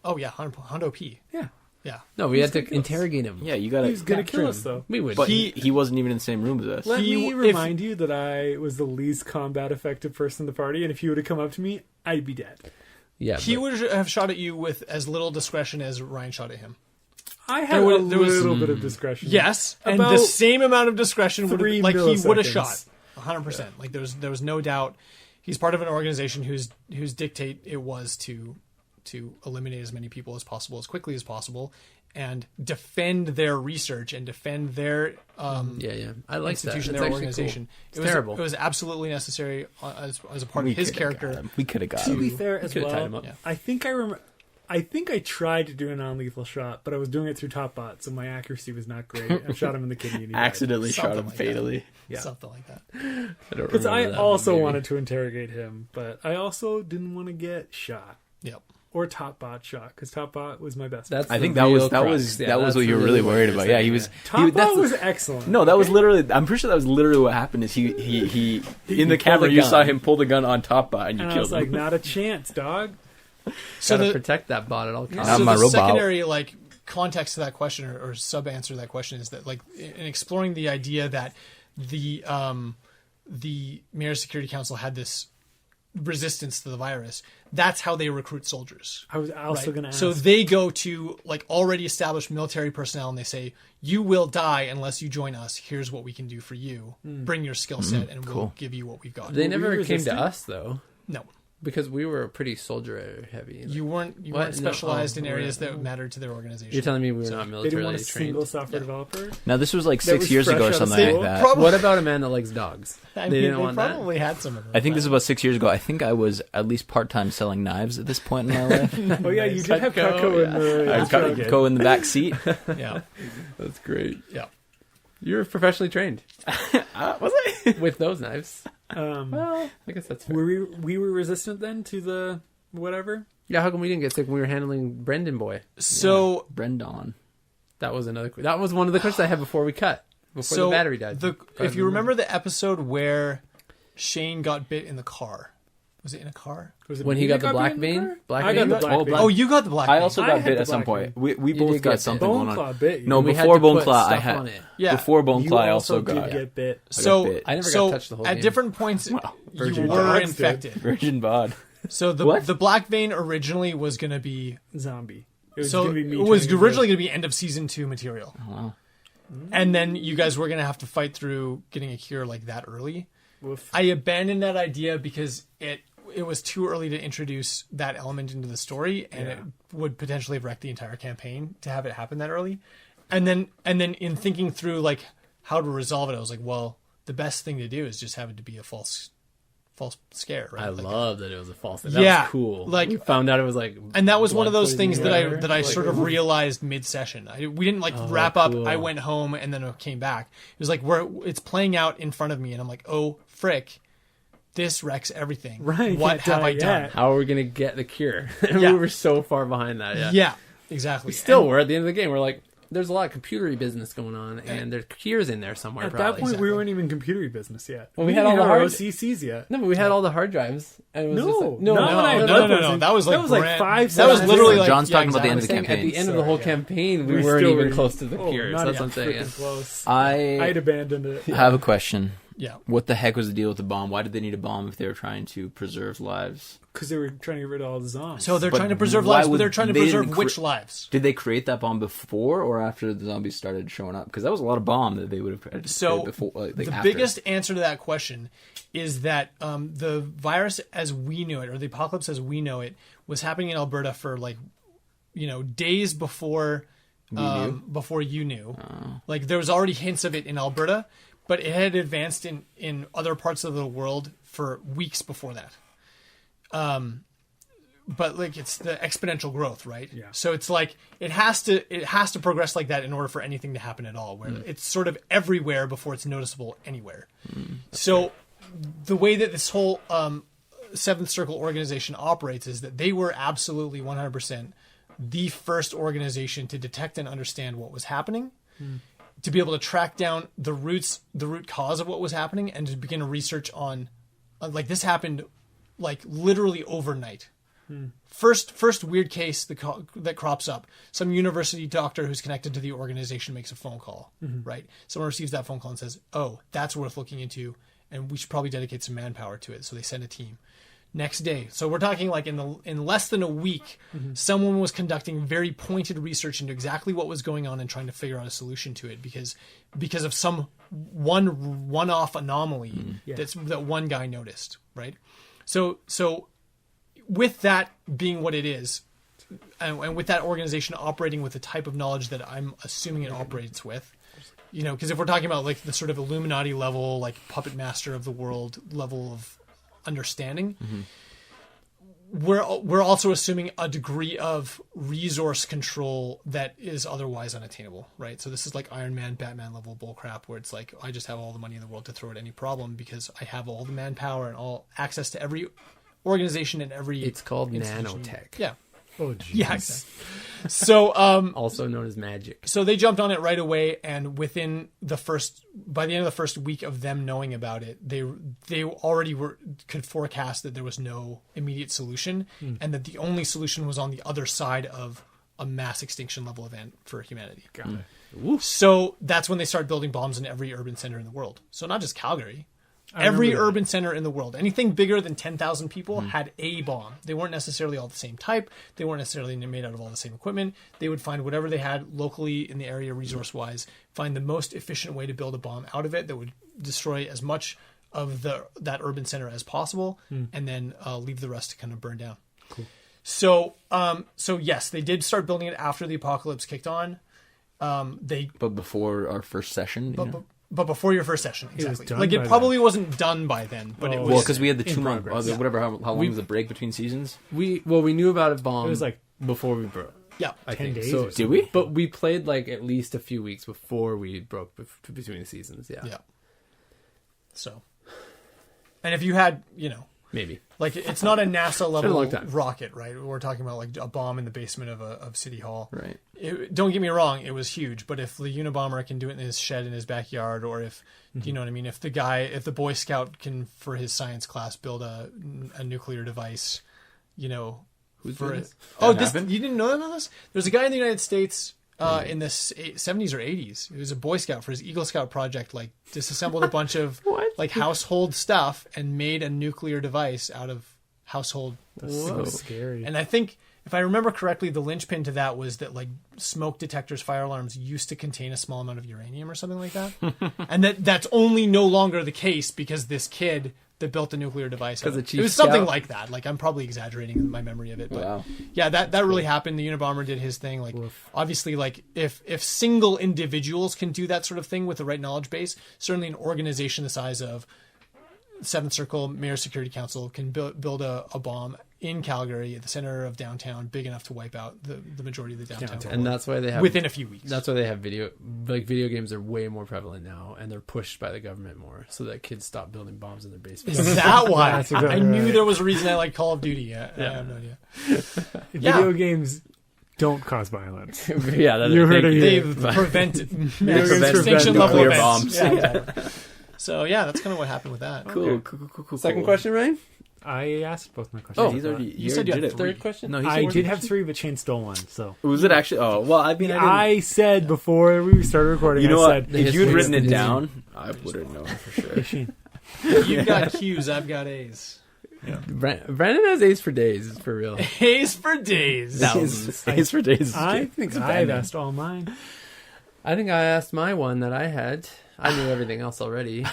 Speaker 4: Oh yeah, Hondo P.
Speaker 2: Yeah.
Speaker 1: No, we had to interrogate him.
Speaker 3: Yeah, you got to.
Speaker 2: He was going to kill us though.
Speaker 1: We would,
Speaker 3: but he wasn't even in the same room as us.
Speaker 2: Let me remind you that I was the least combat effective person in the party, and if he would have come up to me, I'd be dead.
Speaker 4: Yeah, he would have shot at you with as little discretion as Ryan shot at him.
Speaker 2: I had a little bit of discretion.
Speaker 4: Yes, and the same amount of discretion he would have shot. 100%. Like there was no doubt. He's part of an organization whose dictate it was to eliminate as many people as possible as quickly as possible, and defend their research and defend their
Speaker 1: I like
Speaker 4: institution,
Speaker 1: that.
Speaker 4: their organization.
Speaker 1: Cool. It's terrible.
Speaker 4: It was absolutely necessary as a part of his character.
Speaker 3: We could have got
Speaker 2: To
Speaker 3: him.
Speaker 2: be fair, as well,
Speaker 1: tied him up.
Speaker 4: Yeah.
Speaker 2: I think I remember. I think I tried to do a non-lethal shot, but I was doing it through top bot, so my accuracy was not great. I shot him in the kidney. And he died.
Speaker 3: Accidentally shot him
Speaker 4: like
Speaker 3: fatally.
Speaker 2: Yeah.
Speaker 4: Something like that.
Speaker 2: Because I also wanted to interrogate him, but I also didn't want to get shot
Speaker 4: Yep.
Speaker 2: or top bot shot because top bot was my best.
Speaker 1: That's
Speaker 3: I think
Speaker 1: the
Speaker 3: that
Speaker 1: real
Speaker 3: was
Speaker 1: crux. Yeah,
Speaker 3: what
Speaker 1: that's
Speaker 3: you were really worried about. Yeah, he was.
Speaker 2: top
Speaker 3: that's
Speaker 2: bot was excellent.
Speaker 3: No, that was literally. I'm pretty sure that was literally what happened. Is he in the camera?
Speaker 1: the
Speaker 3: You
Speaker 1: gun.
Speaker 3: saw him pull the gun on top bot, and you
Speaker 2: and I
Speaker 3: killed
Speaker 2: was like,
Speaker 3: him.
Speaker 2: not a chance, dog.
Speaker 4: So
Speaker 1: Gotta
Speaker 4: the
Speaker 1: protect that bot at all costs.
Speaker 3: Not
Speaker 4: so
Speaker 3: my
Speaker 4: the
Speaker 3: robot.
Speaker 4: secondary like context to that question or sub answer to that question is that like in exploring the idea that the Mayor's Security Council had this resistance to the virus. That's how they recruit soldiers.
Speaker 2: I was also
Speaker 4: right?
Speaker 2: going to ask.
Speaker 4: So they go to like already established military personnel and they say, "You will die unless you join us. Here's what we can do for you. Bring your skill set, and we'll give you what we've got."
Speaker 1: They
Speaker 2: Were
Speaker 1: never
Speaker 2: we
Speaker 1: came to
Speaker 2: resistant?
Speaker 1: us though,
Speaker 4: No,
Speaker 1: because we were pretty soldier heavy.
Speaker 4: you weren't
Speaker 1: What? No,
Speaker 4: specialized in
Speaker 1: oh,
Speaker 4: areas
Speaker 1: right.
Speaker 4: that mattered to their organization.
Speaker 1: You're telling me we were not
Speaker 2: they didn't
Speaker 1: militarily
Speaker 2: want a
Speaker 1: trained?
Speaker 2: single software developer.
Speaker 3: Now this was like
Speaker 2: That
Speaker 3: 6
Speaker 2: was
Speaker 3: years
Speaker 2: fresh
Speaker 3: ago or
Speaker 2: out of
Speaker 3: something
Speaker 2: school.
Speaker 3: like that.
Speaker 1: What about a man that likes dogs?
Speaker 4: I
Speaker 1: They
Speaker 4: mean,
Speaker 1: didn't
Speaker 4: they
Speaker 1: want that.
Speaker 4: probably had some of them.
Speaker 3: I think this was about 6 years ago. I think I was at least part-time selling knives at this point in my life.
Speaker 2: Oh yeah, you did have
Speaker 1: Cutco,
Speaker 2: Cutco in the.
Speaker 3: I
Speaker 2: intro
Speaker 3: would
Speaker 2: again.
Speaker 3: go in the back seat.
Speaker 4: Yeah,
Speaker 1: That's great.
Speaker 4: yeah.
Speaker 1: You're professionally trained
Speaker 3: Was I?
Speaker 1: with those knives.
Speaker 2: Um,
Speaker 1: Well, I guess that's fair.
Speaker 2: were we were resistant then to the whatever?
Speaker 1: Yeah, how come we didn't get sick when we were handling Brendan Boy?
Speaker 4: So
Speaker 3: Brendan.
Speaker 1: That was that was one of the questions I had before we cut. Before the battery died.
Speaker 4: If you remember the episode where Shane got bit in the car, was it in a car?
Speaker 2: Was it
Speaker 1: When
Speaker 2: me
Speaker 1: he got
Speaker 2: that
Speaker 1: the black
Speaker 2: bit in the
Speaker 1: vein?
Speaker 2: car?
Speaker 1: Black
Speaker 2: I got
Speaker 1: vein?
Speaker 2: the black
Speaker 3: Oh,
Speaker 2: vein.
Speaker 3: black-
Speaker 4: Oh, you got the black.
Speaker 3: I
Speaker 4: vein.
Speaker 3: also
Speaker 2: I
Speaker 3: got
Speaker 2: had
Speaker 3: bit
Speaker 2: the
Speaker 3: at some
Speaker 2: black
Speaker 3: point. We
Speaker 1: You
Speaker 3: both
Speaker 1: did
Speaker 3: got
Speaker 1: get
Speaker 3: something
Speaker 1: bit.
Speaker 3: going
Speaker 2: Bone
Speaker 3: on.
Speaker 2: Claw bit you.
Speaker 3: No,
Speaker 1: We had
Speaker 3: before
Speaker 1: to
Speaker 3: Bone
Speaker 1: put
Speaker 3: Claw, I
Speaker 1: stuff
Speaker 3: had
Speaker 1: on it.
Speaker 4: Yeah.
Speaker 3: before Bone
Speaker 2: You
Speaker 3: Claw, I
Speaker 2: also
Speaker 3: also
Speaker 2: did
Speaker 3: got
Speaker 2: get bit.
Speaker 4: So
Speaker 3: bit.
Speaker 1: I never got
Speaker 4: so
Speaker 1: touched the whole
Speaker 4: at
Speaker 1: game.
Speaker 4: different points you
Speaker 1: Virgin
Speaker 4: were
Speaker 2: dogs did.
Speaker 4: infected.
Speaker 3: Virgin Bod.
Speaker 4: So
Speaker 3: What?
Speaker 4: the black vein originally was going to be
Speaker 2: Zombie. It was
Speaker 4: so
Speaker 2: gonna be me
Speaker 4: it was
Speaker 2: turning into-
Speaker 4: originally going to be end of season 2 material.
Speaker 3: Wow.
Speaker 4: And then you guys were going to have to fight through getting a cure like that early.
Speaker 2: Woof.
Speaker 4: I abandoned that idea because it was too early to introduce that element into the story, and it would potentially have wrecked the entire campaign to have it happen that early. And then in thinking through like how to resolve it, I was like, well, the best thing to do is just have it to be a false scare, right?
Speaker 1: I
Speaker 4: Like,
Speaker 1: love that it was a false thing. That
Speaker 4: Yeah,
Speaker 1: was cool.
Speaker 4: like-
Speaker 1: we found out it was like,
Speaker 4: and that was one of
Speaker 1: blood
Speaker 4: those things
Speaker 1: poisoning
Speaker 4: that
Speaker 1: or
Speaker 4: I
Speaker 1: whatever.
Speaker 4: sort of realized mid-session. We didn't like wrap
Speaker 1: cool.
Speaker 4: up. I went home and then I came back. It was like it's playing out in front of me, and I'm like, oh frick, this wrecks everything.
Speaker 2: Right,
Speaker 4: What
Speaker 2: can't
Speaker 4: have
Speaker 2: die
Speaker 4: I done?
Speaker 2: yet.
Speaker 1: How are we gonna get the cure? And
Speaker 4: Yeah.
Speaker 1: we were so far behind that. Yeah.
Speaker 4: Yeah, exactly.
Speaker 1: Still, we're at the end of the game. We're like, there's a lot of computery business going on, and there's cures in there somewhere.
Speaker 2: At
Speaker 1: probably.
Speaker 2: that point, we weren't even computery business yet.
Speaker 1: Well, we had all
Speaker 2: didn't
Speaker 1: the
Speaker 2: have our
Speaker 1: hard-
Speaker 2: OCCs yet.
Speaker 1: No, but we had all the hard drives. And it was just like,
Speaker 2: not when I
Speaker 4: no,
Speaker 2: left
Speaker 4: no.
Speaker 2: Prison.
Speaker 4: That was like
Speaker 2: like 5.
Speaker 4: That was
Speaker 2: 7
Speaker 4: literally
Speaker 2: years.
Speaker 4: like
Speaker 3: John's talking about the end
Speaker 1: I'm
Speaker 3: of the
Speaker 1: saying
Speaker 3: campaign.
Speaker 1: at the end of the whole campaign, we
Speaker 2: We
Speaker 1: weren't
Speaker 2: still
Speaker 1: even
Speaker 2: were-
Speaker 1: close to the
Speaker 2: Oh,
Speaker 1: cures.
Speaker 2: not
Speaker 1: That's what I'm
Speaker 2: even
Speaker 1: saying.
Speaker 2: freaking close.
Speaker 3: I
Speaker 2: I'd abandoned it.
Speaker 3: have a question.
Speaker 4: Yeah.
Speaker 3: What the heck was the deal with the bomb? Why did they need a bomb if they were trying to preserve lives?
Speaker 2: Because they were trying to get rid of all the zombies.
Speaker 4: So they're
Speaker 3: But
Speaker 4: trying to preserve
Speaker 3: why
Speaker 4: lives, but
Speaker 3: would
Speaker 4: they're trying to
Speaker 3: they
Speaker 4: preserve
Speaker 3: didn't
Speaker 4: which lives?
Speaker 3: Did they create that bomb before or after the zombies started showing up? Because that was a lot of bomb that they would have created
Speaker 4: So
Speaker 3: before. Like
Speaker 4: the
Speaker 3: after.
Speaker 4: biggest answer to that question is that the virus as we knew it, or the apocalypse as we know it, was happening in Alberta for like, days before before you knew. Like there was already hints of it in Alberta, but it had advanced in other parts of the world for weeks before that. But like it's the exponential growth, right?
Speaker 2: Yeah.
Speaker 4: So it's like it has to progress like that in order for anything to happen at all. Where it's sort of everywhere before it's noticeable anywhere. So the way that this whole Seventh Circle organization operates is that they were absolutely 100% the first organization to detect and understand what was happening, to be able to track down the root cause of what was happening, and to begin research on like this happened like literally overnight. First weird case that crops up. Some university doctor who's connected to the organization makes a phone call, right? Someone receives that phone call and says, oh, that's worth looking into, and we should probably dedicate some manpower to it. So they send a team. next day. So we're talking like in less than a week, someone was conducting very pointed research into exactly what was going on and trying to figure out a solution to it because of some one-off anomaly that one guy noticed, right? So with that being what it is, and with that organization operating with the type of knowledge that I'm assuming it operates with, you know, because if we're talking about like the sort of Illuminati level, like puppet master of the world level of understanding, we're also assuming a degree of resource control that is otherwise unattainable, right? So this is like Iron Man, Batman level bullcrap, where it's like I just have all the money in the world to throw at any problem because I have all the manpower and all access to every organization and every.
Speaker 1: It's called nanotech.
Speaker 4: Yeah.
Speaker 2: Oh, geez.
Speaker 4: Yeah, exactly. So,
Speaker 1: also known as magic.
Speaker 4: So they jumped on it right away, and by the end of the first week of them knowing about it, they already could forecast that there was no immediate solution, and that the only solution was on the other side of a mass extinction level event for humanity.
Speaker 2: Got it.
Speaker 4: So that's when they started building bombs in every urban center in the world. So not just Calgary. Every urban center in the world, anything bigger than 10,000 people had a bomb. They weren't necessarily all the same type. They weren't necessarily made out of all the same equipment. They would find whatever they had locally in the area resource-wise, find the most efficient way to build a bomb out of it that would destroy as much of that urban center as possible, and then leave the rest to kind of burn down.
Speaker 2: Cool.
Speaker 4: So yes, they did start building it after the apocalypse kicked on.
Speaker 3: But before our first session,
Speaker 4: But before your first session, exactly.
Speaker 2: It
Speaker 4: probably wasn't done by then, but it was.
Speaker 3: Well, because we had the 2 month, whatever. How long was the break between seasons?
Speaker 1: We knew about a bomb.
Speaker 2: It was like
Speaker 1: before we broke.
Speaker 4: Yeah,
Speaker 2: 10 days.
Speaker 1: So
Speaker 3: did we?
Speaker 1: But we played like at least a few weeks before we broke between the seasons. Yeah.
Speaker 4: Yeah. So, and if you had,
Speaker 1: Maybe.
Speaker 4: like it's not a NASA
Speaker 1: Been a
Speaker 4: level
Speaker 1: long time.
Speaker 4: rocket, right? We're talking about like a bomb in the basement of City Hall.
Speaker 3: Right.
Speaker 4: Don't get me wrong, it was huge. But if the Unabomber can do it in his shed in his backyard, or if you know what I mean, if the Boy Scout can for his science class build a nuclear device,
Speaker 1: Who's doing this?
Speaker 4: Oh,
Speaker 3: That happened?
Speaker 4: you didn't know about this? There's a guy in the United States in the 70s or 80s. He was a Boy Scout for his Eagle Scout project, like disassembled a bunch of like household stuff and made a nuclear device out of household.
Speaker 2: That's so scary.
Speaker 4: And I think, if I remember correctly, the linchpin to that was that like smoke detectors, fire alarms used to contain a small amount of uranium or something like that. And that's only no longer the case because this kid that built the nuclear device. It was something like that. Like I'm probably exaggerating my memory of it, but yeah, that really happened. The Unabomber did his thing. Like obviously, like if single individuals can do that sort of thing with the right knowledge base, certainly an organization the size of Seventh Circle Mayor Security Council can build a bomb in Calgary at the center of downtown, big enough to wipe out the majority of the downtown.
Speaker 1: And that's why they have
Speaker 4: within a few weeks.
Speaker 1: That's why they have video games are way more prevalent now, and they're pushed by the government more, so that kids stop building bombs in their basements.
Speaker 4: Is that why? I knew there was a reason I like Call of Duty. I have no idea.
Speaker 2: Video games don't cause violence.
Speaker 1: Yeah,
Speaker 2: you heard it.
Speaker 4: They've prevented extinction level
Speaker 3: nuclear
Speaker 4: events.
Speaker 3: bombs.
Speaker 4: Yeah, exactly. So yeah, that's kind of what happened with that.
Speaker 3: Cool.
Speaker 1: Second question, Ryan?
Speaker 2: I asked both my questions.
Speaker 3: Oh,
Speaker 4: you said you had
Speaker 1: third question?
Speaker 3: No,
Speaker 2: I did have 3, but Shane stole one. So
Speaker 3: was it actually? Oh, well, I mean,
Speaker 2: I said before we started recording.
Speaker 3: You know
Speaker 2: I
Speaker 3: what?
Speaker 2: said,
Speaker 3: If you had written it down, I would have known for sure.
Speaker 2: Shane.
Speaker 4: You've got Q's, I've got A's.
Speaker 1: Yeah. Brandon has A's for days. It's for real.
Speaker 4: A's for days.
Speaker 3: A's for days.
Speaker 2: I think I've asked all mine.
Speaker 1: I think I asked my one that I had. I knew everything else already.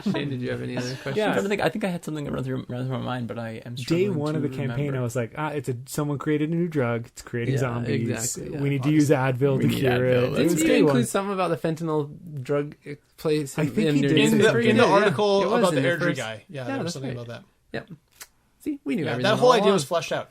Speaker 1: Shane, did you have any other questions?
Speaker 2: Yeah.
Speaker 3: I think I had something run through my mind, but I am
Speaker 2: Day
Speaker 3: struggling
Speaker 2: one of the
Speaker 3: to
Speaker 2: campaign,
Speaker 3: remember.
Speaker 2: I was like, someone created a new drug. It's creating zombies.
Speaker 1: Exactly, yeah.
Speaker 2: We need to use Advil to cure it. It was
Speaker 1: Did
Speaker 2: day
Speaker 1: you
Speaker 2: one.
Speaker 1: include something about the fentanyl drug place?
Speaker 2: I think he did.
Speaker 4: In the article
Speaker 1: Yeah.
Speaker 4: about the
Speaker 1: in
Speaker 4: Airdrie
Speaker 1: first-
Speaker 4: guy. Yeah,
Speaker 1: Yeah,
Speaker 4: there was
Speaker 1: that's
Speaker 4: something
Speaker 1: right.
Speaker 4: about that.
Speaker 1: Yep. See, we knew
Speaker 4: Yeah,
Speaker 1: everything.
Speaker 4: that whole
Speaker 1: all
Speaker 4: idea
Speaker 1: along.
Speaker 4: was fleshed out.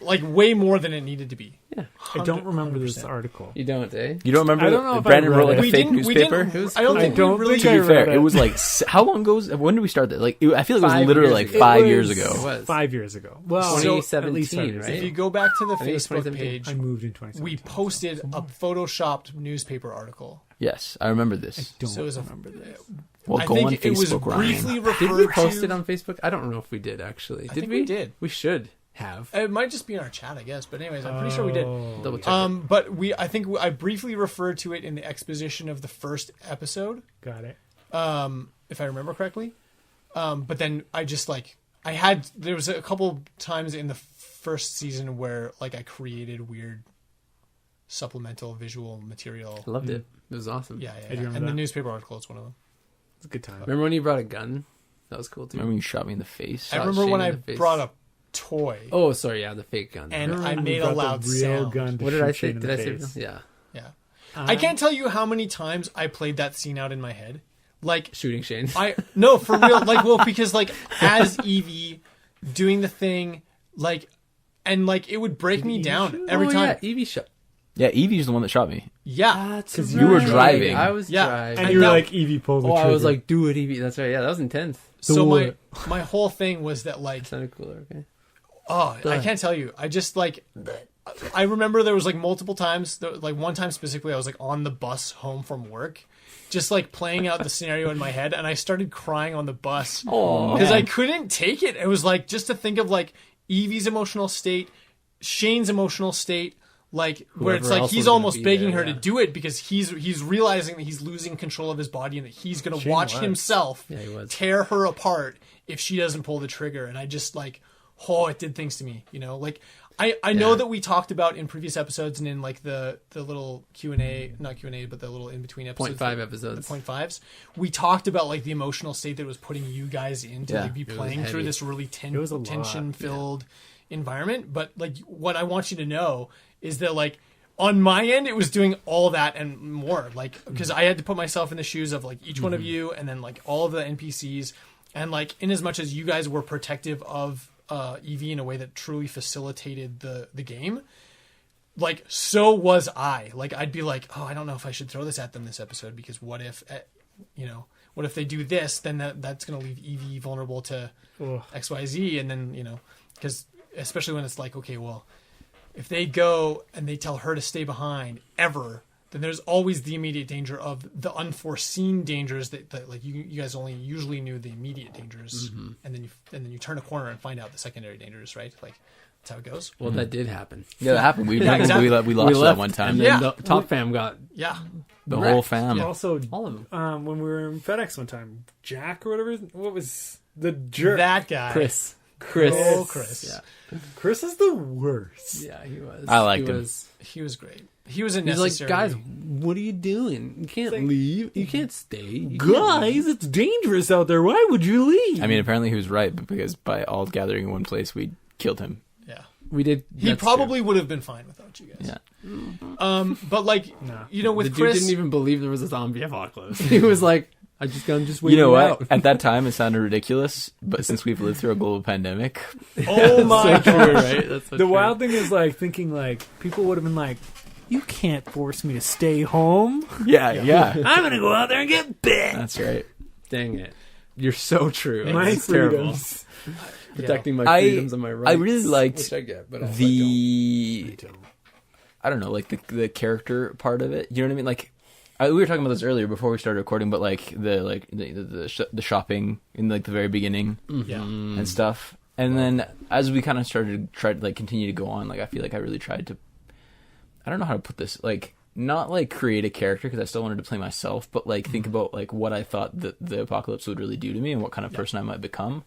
Speaker 4: Like way more than it needed to be.
Speaker 1: Yeah.
Speaker 2: I don't remember this
Speaker 4: 100%.
Speaker 2: article.
Speaker 1: You don't, eh?
Speaker 3: You don't remember?
Speaker 2: I don't know if
Speaker 3: Brandon
Speaker 2: I read
Speaker 3: wrote like
Speaker 2: it.
Speaker 3: a
Speaker 4: We
Speaker 3: fake
Speaker 4: didn't- we
Speaker 3: newspaper.
Speaker 4: didn't- I don't think
Speaker 2: don't
Speaker 4: we really.
Speaker 2: think I
Speaker 3: To be
Speaker 2: read
Speaker 3: fair,
Speaker 2: it.
Speaker 3: it was like how long ago? When did we start that? Like I feel like it was
Speaker 1: 5
Speaker 3: literally
Speaker 1: years
Speaker 3: like
Speaker 1: ago.
Speaker 3: 5
Speaker 2: It
Speaker 3: years
Speaker 2: was
Speaker 3: ago.
Speaker 1: It was.
Speaker 2: 5 years ago. Well,
Speaker 4: So-
Speaker 2: at
Speaker 1: 2017,
Speaker 2: least 5 years
Speaker 1: right?
Speaker 4: If
Speaker 2: ago.
Speaker 4: you go back to the
Speaker 1: think it's
Speaker 4: Facebook
Speaker 1: 2017.
Speaker 4: page,
Speaker 2: I moved in 2017.
Speaker 4: we posted a photoshopped newspaper article.
Speaker 3: Yes, I remember this.
Speaker 2: Don't
Speaker 4: So it was
Speaker 2: remember this.
Speaker 3: Well,
Speaker 4: I
Speaker 3: go
Speaker 4: think
Speaker 3: on
Speaker 4: it was
Speaker 3: Facebook,
Speaker 4: briefly
Speaker 3: Ryan.
Speaker 4: referred
Speaker 1: Did we post
Speaker 4: to.
Speaker 1: it on Facebook? I don't know if we did actually. Did
Speaker 4: think we did.
Speaker 1: We should have.
Speaker 4: It might just be in our chat, I guess. But anyways, I'm pretty sure we did.
Speaker 1: Double check.
Speaker 4: But I think I briefly referred to it in the exposition of the first episode,
Speaker 2: Got it.
Speaker 4: if I remember correctly. But then I just like there was a couple times in the first season where like I created weird supplemental visual material.
Speaker 1: I loved it. It was awesome.
Speaker 4: Yeah. And the newspaper article is one of them.
Speaker 2: It's a good time.
Speaker 1: Remember when you brought a gun? That was cool too.
Speaker 3: Remember when you shot me in the face?
Speaker 4: I remember when I brought a toy.
Speaker 1: Oh, sorry, yeah, the fake gun.
Speaker 4: And I made a loud sound.
Speaker 1: What did I say? Did I say? Yeah.
Speaker 4: I can't tell you how many times I played that scene out in my head. Like
Speaker 1: shooting Shane.
Speaker 4: No, for real. Like, well, because like as Evie doing the thing, like, and like it would break me down every time.
Speaker 1: Yeah, Evie shot.
Speaker 3: Yeah, Evie's the one that shot me.
Speaker 4: Yeah,
Speaker 3: because you were driving.
Speaker 1: I was driving,
Speaker 2: and you were like, Evie pulled the trigger.
Speaker 1: I was like, do it, Evie. That's right. Yeah, that was intense.
Speaker 4: So my whole thing was that like
Speaker 1: that sounded cooler. Okay.
Speaker 4: Oh, I can't tell you. I just like. I remember there was like multiple times, like one time specifically, I was like on the bus home from work, just like playing out the scenario in my head, and I started crying on the bus because I couldn't take it. It was like just to think of like Evie's emotional state, Shane's emotional state, like where it's like he's almost begging her to do it because he's realizing that he's losing control of his body and that he's going to watch himself tear her apart if she doesn't pull the trigger. And I just like, it did things to me, you know, like. I know that we talked about in previous episodes and in like the little Q&A, not Q&A, but the little in-between episodes.
Speaker 1: 0.5 episodes.
Speaker 4: The 0.5s. We talked about like the emotional state that it was putting you guys in to like be playing through this really tension-filled environment. But like what I want you to know is that like on my end, it was doing all that and more. Like because I had to put myself in the shoes of like each one of you and then like all of the NPCs. And like in as much as you guys were protective of Evie in a way that truly facilitated the game, like so was I. Like I'd be like, I don't know if I should throw this at them this episode because what if what if they do this, then that's going to leave Evie vulnerable to XYZ, and then because especially when it's like, okay, well, if they go and they tell her to stay behind ever, then there's always the immediate danger of the unforeseen dangers that like you guys only usually knew the immediate dangers, and then you turn a corner and find out the secondary dangers, right? Like that's how it goes.
Speaker 1: Well, that did happen.
Speaker 3: Yeah, that happened. We lost that one time.
Speaker 1: And then the top fam got
Speaker 3: the whole fam.
Speaker 2: Also,
Speaker 1: all of them.
Speaker 2: When we were in FedEx one time, Jack or whatever, what was the jerk?
Speaker 4: That guy,
Speaker 1: Chris.
Speaker 4: Oh, Chris.
Speaker 2: Yeah, Chris is the worst.
Speaker 1: Yeah, he was.
Speaker 3: I liked him.
Speaker 4: He was great. He was necessary.
Speaker 1: He's like, guys, what are you doing? You can't leave. You can't stay.
Speaker 2: Guys, it's dangerous out there. Why would you leave?
Speaker 3: I mean, apparently he was right, but because by all gathering in one place, we killed him.
Speaker 4: Yeah,
Speaker 1: we did.
Speaker 4: He probably would have been fine without you guys.
Speaker 3: Yeah.
Speaker 4: But like, with
Speaker 1: the
Speaker 4: Chris,
Speaker 1: dude didn't even believe there was a zombie apocalypse. He was like, I'm just wait.
Speaker 3: You know what?
Speaker 1: Out.
Speaker 3: At that time, it sounded ridiculous, but since we've lived through a global pandemic,
Speaker 2: oh my
Speaker 1: so true, right? That's so
Speaker 2: the
Speaker 1: true.
Speaker 2: wild thing is like thinking like people would have been like, you can't force me to stay home.
Speaker 3: Yeah.
Speaker 2: I'm gonna go out there and get bit.
Speaker 3: That's right.
Speaker 1: Dang it. You're so true.
Speaker 2: My
Speaker 1: it's terrible. Protecting my freedoms and my rights.
Speaker 3: I really liked
Speaker 1: which I get, but
Speaker 3: I don't know, like the character part of it. You know what I mean? Like we were talking about this earlier before we started recording, but like the shopping in like the very beginning, and stuff. And then as we kind of tried to like continue to go on, like I feel like I really tried to. I don't know how to put this, like, not, like, create a character, because I still wanted to play myself, but, like, think about, like, what I thought the apocalypse would really do to me and what kind of person I might become.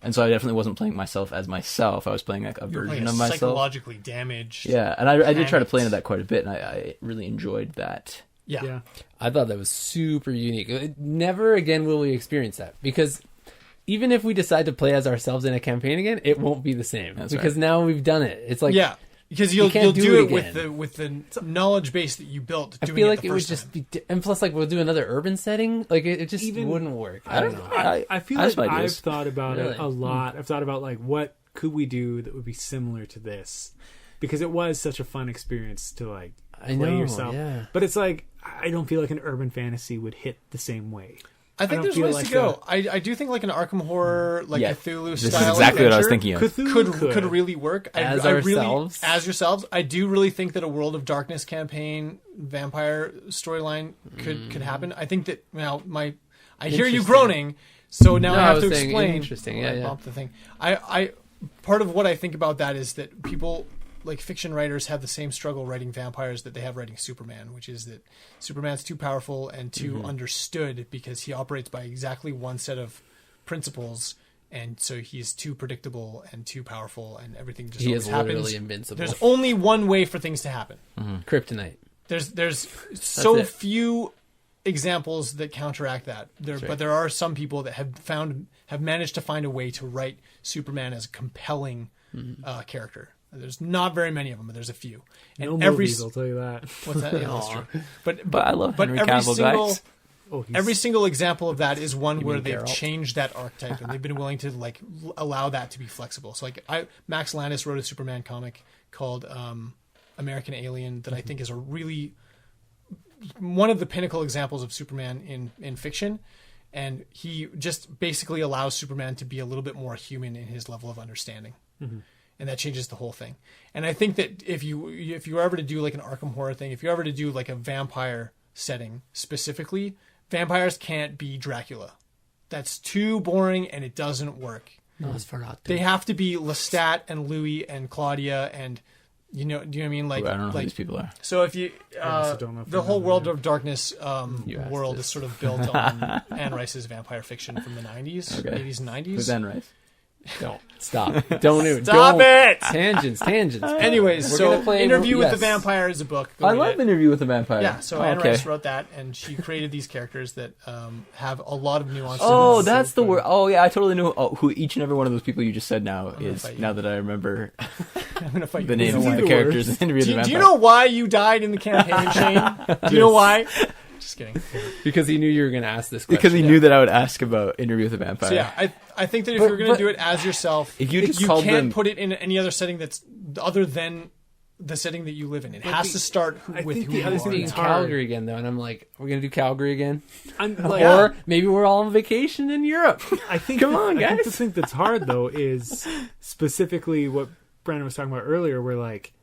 Speaker 3: And so I definitely wasn't playing myself as myself. I was playing, like, a version of myself.
Speaker 4: Psychologically damaged.
Speaker 3: Yeah, and I did try to play into that quite a bit, and I really enjoyed that.
Speaker 4: Yeah.
Speaker 1: I thought that was super unique. Never again will we experience that, because even if we decide to play as ourselves in a campaign again, it won't be the same.
Speaker 3: That's
Speaker 1: because
Speaker 3: right.
Speaker 1: now we've done it. It's like...
Speaker 4: Yeah. Because you'll
Speaker 1: do
Speaker 4: it
Speaker 1: again.
Speaker 4: with the knowledge base that you built.
Speaker 1: I feel like it would just be, and plus, like we'll do another urban setting. Like it just wouldn't work. I don't know.
Speaker 2: I feel like I've
Speaker 3: ideas.
Speaker 2: thought about it a lot. I've thought about like what could we do that would be similar to this, because it was such a fun experience to like play yourself.
Speaker 1: Yeah.
Speaker 2: But it's like I don't feel like an urban fantasy would hit the same way.
Speaker 4: I think there's ways to go. I do think like an Arkham Horror, like Cthulhu style.
Speaker 3: This is exactly what I was thinking of.
Speaker 4: Could really work.
Speaker 1: As
Speaker 4: ourselves. As yourselves. I do really think that a World of Darkness campaign vampire storyline could happen. I think that I hear you groaning, so now I have to explain.
Speaker 1: Interesting. Yeah.
Speaker 4: The thing. I part of what I think about that is that people like fiction writers have the same struggle writing vampires that they have writing Superman, which is that Superman's too powerful and too understood because he operates by exactly one set of principles, and so he's too predictable and too powerful, and everything just
Speaker 1: He
Speaker 4: always
Speaker 1: is
Speaker 4: happens.
Speaker 1: literally invincible.
Speaker 4: There's only one way for things to happen.
Speaker 1: Kryptonite.
Speaker 4: There's so
Speaker 1: it.
Speaker 4: few examples that counteract that. But there are some people that have managed to find a way to write Superman as a compelling character. There's not very many of them, but there's a few. And
Speaker 2: No movies, I'll tell you that.
Speaker 4: What's that? Yeah, that's true. But
Speaker 3: I love Henry
Speaker 4: every
Speaker 3: Cavill,
Speaker 4: single
Speaker 3: guys.
Speaker 4: every single example of that is one where
Speaker 1: mean
Speaker 4: they've
Speaker 1: Geralt?
Speaker 4: changed that archetype and they've been willing to like allow that to be flexible. So like Max Landis wrote a Superman comic called American Alien that I think is a really one of the pinnacle examples of Superman in fiction. And he just basically allows Superman to be a little bit more human in his level of understanding. And that changes the whole thing. And I think that if you were ever to do like an Arkham Horror thing, if you were ever to do like a vampire setting specifically, vampires can't be Dracula. That's too boring and it doesn't work.
Speaker 1: Nosferatu.
Speaker 4: They have to be Lestat and Louis and Claudia and do you know what I mean? Like,
Speaker 3: I don't know
Speaker 4: like,
Speaker 3: who these people are.
Speaker 4: So if you
Speaker 2: also don't know if
Speaker 4: the
Speaker 2: I
Speaker 4: whole
Speaker 2: know
Speaker 4: World
Speaker 2: that.
Speaker 4: of Darkness world
Speaker 1: this.
Speaker 4: is sort of built on Anne Rice's vampire fiction from the 90s,
Speaker 3: Okay.
Speaker 4: 80s and 90s.
Speaker 3: Who's Anne Rice?
Speaker 1: Don't stop. Don't
Speaker 4: Stop it!
Speaker 1: Tangents.
Speaker 4: Anyways,
Speaker 1: We're
Speaker 4: so
Speaker 1: gonna play-
Speaker 4: Interview with the
Speaker 1: yes.
Speaker 4: Vampire is a book. Go
Speaker 3: I
Speaker 4: read
Speaker 3: love
Speaker 4: it.
Speaker 3: Interview with the Vampire.
Speaker 4: Yeah, so Anne
Speaker 3: okay.
Speaker 4: Rice wrote that, and she created these characters that have a lot of nuance.
Speaker 3: Oh,
Speaker 4: to them.
Speaker 3: that's the word. Oh, yeah, I totally know who each and every one of those people you just said now is.
Speaker 4: fight you.
Speaker 3: Now that I remember
Speaker 4: I'm gonna fight
Speaker 3: the
Speaker 4: you.
Speaker 3: names
Speaker 2: the
Speaker 3: of the
Speaker 2: worst.
Speaker 3: characters in Interview with the
Speaker 4: Do
Speaker 3: Vampire.
Speaker 4: you know why you died in the campaign, Shane? Do you know why? Just kidding.
Speaker 1: because he knew you were going to ask this question.
Speaker 3: Because he knew that I would ask about Interview with the Vampire.
Speaker 4: So yeah, I think that if
Speaker 3: But-
Speaker 4: you're going to
Speaker 3: but-
Speaker 4: do it as yourself,
Speaker 3: If you just called
Speaker 4: can't
Speaker 3: them-
Speaker 4: put it in any other setting that's other than the setting that you live in. It has to start
Speaker 2: I
Speaker 4: with
Speaker 2: think
Speaker 4: who
Speaker 2: the
Speaker 4: you
Speaker 2: other
Speaker 4: are.
Speaker 2: thing
Speaker 1: being
Speaker 2: It's hard.
Speaker 1: Calgary again, though, and I'm like, we're going to do Calgary again?
Speaker 2: I'm like,
Speaker 1: Or maybe we're all on vacation in Europe.
Speaker 2: I think
Speaker 1: Come on,
Speaker 2: I think
Speaker 1: guys.
Speaker 2: the thing that's hard though is specifically what Brandon was talking about earlier, where like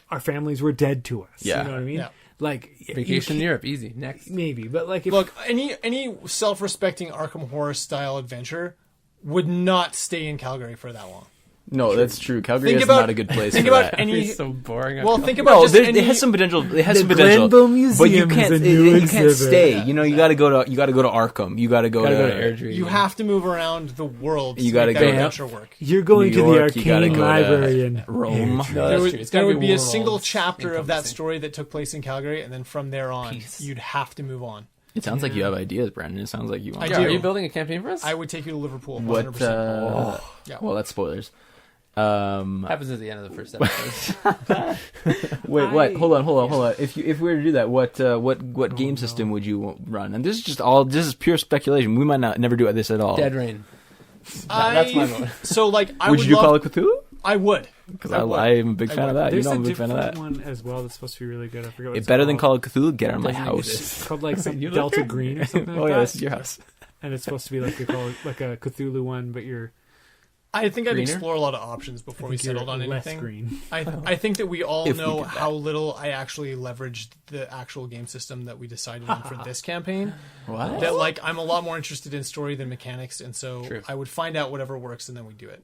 Speaker 2: our families were dead to us.
Speaker 3: Yeah.
Speaker 2: You know what I mean?
Speaker 4: Yeah.
Speaker 2: Like you
Speaker 1: Vacation in
Speaker 2: can't-
Speaker 1: Europe, easy. Next.
Speaker 2: maybe, but like if
Speaker 4: Look, any self-respecting Arkham Horror style adventure would not stay in Calgary for that long.
Speaker 3: No, that's true. Calgary
Speaker 4: Think
Speaker 3: is
Speaker 4: about-
Speaker 3: not a good place
Speaker 4: think
Speaker 3: for
Speaker 4: about
Speaker 3: that.
Speaker 4: any-
Speaker 1: It's so boring.
Speaker 4: Well, think about
Speaker 3: No,
Speaker 4: just
Speaker 3: it has some potential. It has
Speaker 2: The
Speaker 3: some potential,
Speaker 2: Glenville
Speaker 3: but you
Speaker 2: Museum
Speaker 3: can't.
Speaker 2: is a new
Speaker 3: You can't
Speaker 2: exhibit.
Speaker 3: stay. You know, you got to go to Arkham. You got to go
Speaker 1: Gotta
Speaker 3: to
Speaker 1: go to Airdrie.
Speaker 4: You have to move around the world to
Speaker 3: You gotta
Speaker 4: make that
Speaker 3: go-
Speaker 4: adventure work.
Speaker 2: you're going
Speaker 3: New
Speaker 2: to the
Speaker 3: York, you gotta
Speaker 2: arcane
Speaker 3: go to
Speaker 2: library in
Speaker 3: Rome.
Speaker 1: No,
Speaker 4: There
Speaker 1: that's
Speaker 4: would,
Speaker 1: true. It's
Speaker 4: there
Speaker 1: gotta
Speaker 4: would
Speaker 1: be
Speaker 4: be a
Speaker 1: worlds
Speaker 4: single chapter of that
Speaker 1: encompassing.
Speaker 4: story that took place in Calgary, and then from there on,
Speaker 1: Peace.
Speaker 4: you'd have to move on.
Speaker 3: It sounds like you have ideas, Brandon. It sounds like you want.
Speaker 4: I
Speaker 1: Yeah,
Speaker 4: do.
Speaker 1: are you building a campaign for us?
Speaker 4: I would take you to Liverpool. 100%.
Speaker 3: What?
Speaker 4: Yeah.
Speaker 3: Well, that's spoilers.
Speaker 1: Happens at the end of the first episode.
Speaker 3: Wait, what? Hold on. If we were to do that, what game system would you run? And this is pure speculation. We might never do this at all.
Speaker 1: Dead Rain. That's my vote.
Speaker 4: So, like, I
Speaker 3: Would
Speaker 4: would
Speaker 3: you do Call
Speaker 4: love.
Speaker 3: of Cthulhu?
Speaker 4: I would.
Speaker 3: Because
Speaker 4: I would.
Speaker 3: I am a big
Speaker 4: I
Speaker 3: fan of
Speaker 4: would.
Speaker 3: that.
Speaker 2: There's
Speaker 3: You know, I'm
Speaker 2: a
Speaker 3: a big fan of
Speaker 2: different
Speaker 3: that.
Speaker 2: one as well that's supposed to be really good. I forget what
Speaker 3: It's
Speaker 2: it's
Speaker 3: better than
Speaker 2: called.
Speaker 3: Call of Cthulhu. Get out of my
Speaker 1: Doesn't
Speaker 3: house.
Speaker 2: It's called like some
Speaker 1: You live
Speaker 2: Delta
Speaker 1: here?
Speaker 2: Green or something like
Speaker 3: Oh yeah,
Speaker 2: that.
Speaker 3: this is your house.
Speaker 2: And it's supposed to be like they call it like a Cthulhu one, but you're
Speaker 4: I think I'd
Speaker 1: Greener?
Speaker 4: explore a lot of options before we
Speaker 2: you're
Speaker 4: settled on
Speaker 2: less
Speaker 4: anything.
Speaker 2: green.
Speaker 4: I think that we all
Speaker 3: If we
Speaker 4: know
Speaker 3: did that.
Speaker 4: how little I actually leveraged the actual game system that we decided on for this campaign.
Speaker 3: What?
Speaker 4: That like I'm a lot more interested in story than mechanics, and so
Speaker 1: True.
Speaker 4: I would find out whatever works and then we do it.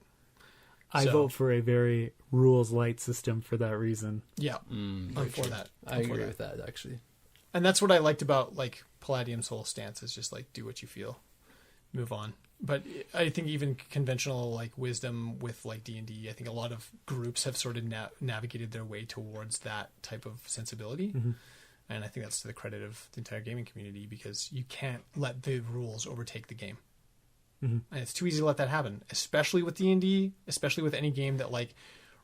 Speaker 2: I
Speaker 4: So-
Speaker 2: vote for a very rules light system for that reason.
Speaker 4: Yeah, I'm for that.
Speaker 1: I
Speaker 4: I'm for
Speaker 1: agree
Speaker 4: that.
Speaker 1: with that, actually.
Speaker 4: And that's what I liked about like Palladium's whole stance is just like do what you feel, move on. But I think even conventional like wisdom with like D&D, I think a lot of groups have sort of navigated their way towards that type of sensibility. And I think that's to the credit of the entire gaming community because you can't let the rules overtake the game. And it's too easy to let that happen, especially with D&D, especially with any game that like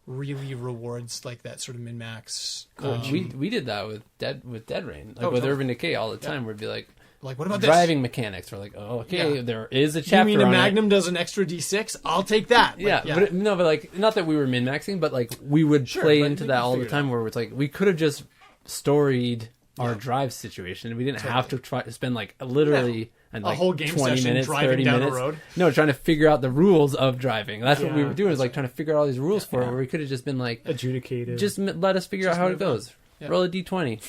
Speaker 4: really rewards like that sort of min-max.
Speaker 1: We did that with Dead Rain. Like
Speaker 4: Oh,
Speaker 1: with
Speaker 4: totally.
Speaker 1: Urban Decay all the time. We'd be like,
Speaker 4: Like, what about
Speaker 1: driving mechanics. We're like, oh, okay,
Speaker 4: Yeah.
Speaker 1: there is a
Speaker 4: this?
Speaker 1: chapter
Speaker 4: You mean a
Speaker 1: on it.
Speaker 4: Magnum does an extra D6? I'll take that. Like,
Speaker 1: Yeah, but like not that we were min maxing, but like we would
Speaker 4: Sure,
Speaker 1: play
Speaker 4: but
Speaker 1: into
Speaker 4: we
Speaker 1: that
Speaker 4: can
Speaker 1: all the
Speaker 4: figure it
Speaker 1: time,
Speaker 4: out.
Speaker 1: where it's like we could have just storied our drive situation, and we didn't have to try to spend like literally and
Speaker 4: A
Speaker 1: like
Speaker 4: whole game
Speaker 1: 20
Speaker 4: session
Speaker 1: minutes,
Speaker 4: driving
Speaker 1: 30
Speaker 4: down the
Speaker 1: minutes.
Speaker 4: road.
Speaker 1: No, trying to figure out the rules of driving. That's what we
Speaker 2: Yeah,
Speaker 1: were doing. Is like trying to figure out all these rules for it. Where we could have just been like,
Speaker 2: Adjudicated.
Speaker 1: just let us figure out how it
Speaker 4: move on.
Speaker 1: goes.
Speaker 4: Yeah.
Speaker 1: Roll a d20,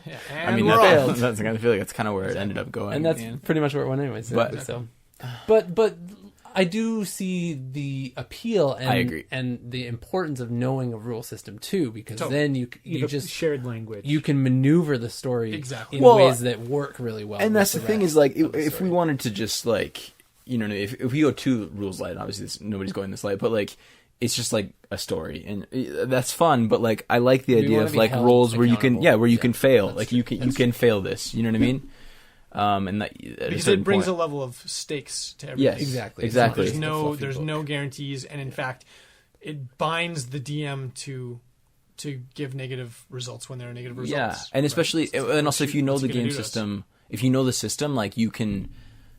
Speaker 4: Yeah,
Speaker 3: I
Speaker 4: and
Speaker 3: mean,
Speaker 4: we're
Speaker 1: failed.
Speaker 4: off.
Speaker 3: that's I feel like that's kind of where it ended up going.
Speaker 1: and that's
Speaker 3: man.
Speaker 1: pretty much where it went anyways.
Speaker 3: But-
Speaker 1: So, but I do see the appeal and
Speaker 3: I agree.
Speaker 1: and the importance of knowing a rule system too, because
Speaker 4: Totally.
Speaker 1: then
Speaker 2: you
Speaker 1: you
Speaker 2: have
Speaker 1: just
Speaker 2: shared language.
Speaker 1: you can maneuver the story
Speaker 4: Exactly.
Speaker 1: in
Speaker 3: Well,
Speaker 1: ways that work really well.
Speaker 3: And
Speaker 1: with
Speaker 3: that's the thing
Speaker 1: rest
Speaker 3: is like
Speaker 1: of the
Speaker 3: if we
Speaker 1: story.
Speaker 3: wanted to just like you know, if we go too rules light, obviously nobody's going this light, but like it's just like a story, and that's fun. But like I like the idea of like roles where you can can fail, like you can fail this. You know what I mean? And that
Speaker 4: because it brings a level of stakes to everything.
Speaker 3: Yes,
Speaker 1: exactly.
Speaker 4: There's no guarantees, and in fact, it binds the DM to give negative results when there are negative results.
Speaker 3: Yeah, and especially and also if you know the game system, if you know the system, like you can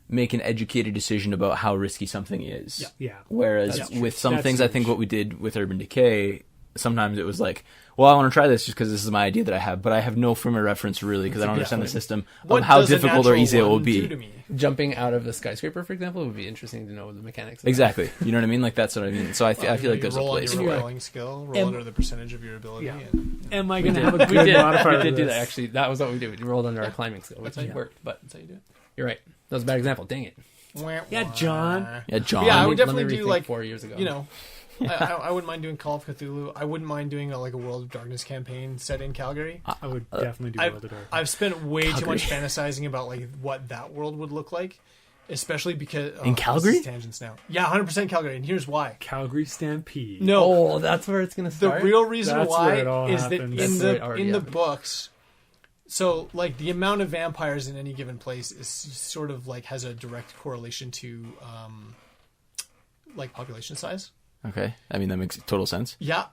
Speaker 3: make an educated decision about how risky something is.
Speaker 2: Yeah.
Speaker 3: Whereas with some things, I think what we did with Urban Decay, sometimes it was like, well, I want to try this just because this is my idea that I have, but I have no frame of reference really because I don't understand the system of how difficult or easy it will be.
Speaker 1: Jumping out of the skyscraper, for example, would be interesting to know the mechanics.
Speaker 3: Exactly. You know what I mean? Like that's what I mean. So I feel like there's a place
Speaker 4: for
Speaker 3: it.
Speaker 4: Roll under your rolling skill, roll under the percentage of your ability.
Speaker 2: Yeah.
Speaker 4: And,
Speaker 2: am I going to have a good modifier?
Speaker 1: We did do that actually. That was what we did. We rolled under our climbing skill, which worked. But
Speaker 4: that's how you do it.
Speaker 1: You're right. That was a bad example. Dang it.
Speaker 2: Yeah, John.
Speaker 4: Yeah, I would definitely do like
Speaker 1: 4 years ago.
Speaker 4: You know, I wouldn't mind doing Call of Cthulhu. I wouldn't mind doing a World of Darkness campaign set in Calgary.
Speaker 2: I would definitely do World of Darkness.
Speaker 4: I've spent way too much fantasizing about like what that world would look like, especially because
Speaker 3: in Calgary.
Speaker 4: Tangents now. Yeah, 100% Calgary, and here's why.
Speaker 2: Calgary Stampede.
Speaker 4: No,
Speaker 1: that's where it's going to start.
Speaker 4: The real reason
Speaker 2: that's
Speaker 4: why is
Speaker 2: happens.
Speaker 4: that in the books. So, like, the amount of vampires in any given place is sort of like has a direct correlation to, like, population size.
Speaker 3: Okay, I mean that makes total sense.
Speaker 4: Yeah,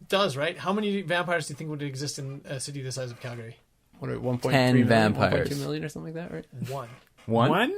Speaker 4: it does, right? How many vampires do you think would exist in a city the size of Calgary?
Speaker 1: What are 1.3
Speaker 3: 10 vampires,
Speaker 1: 1.2 million or something like that, right?
Speaker 2: One.
Speaker 1: What?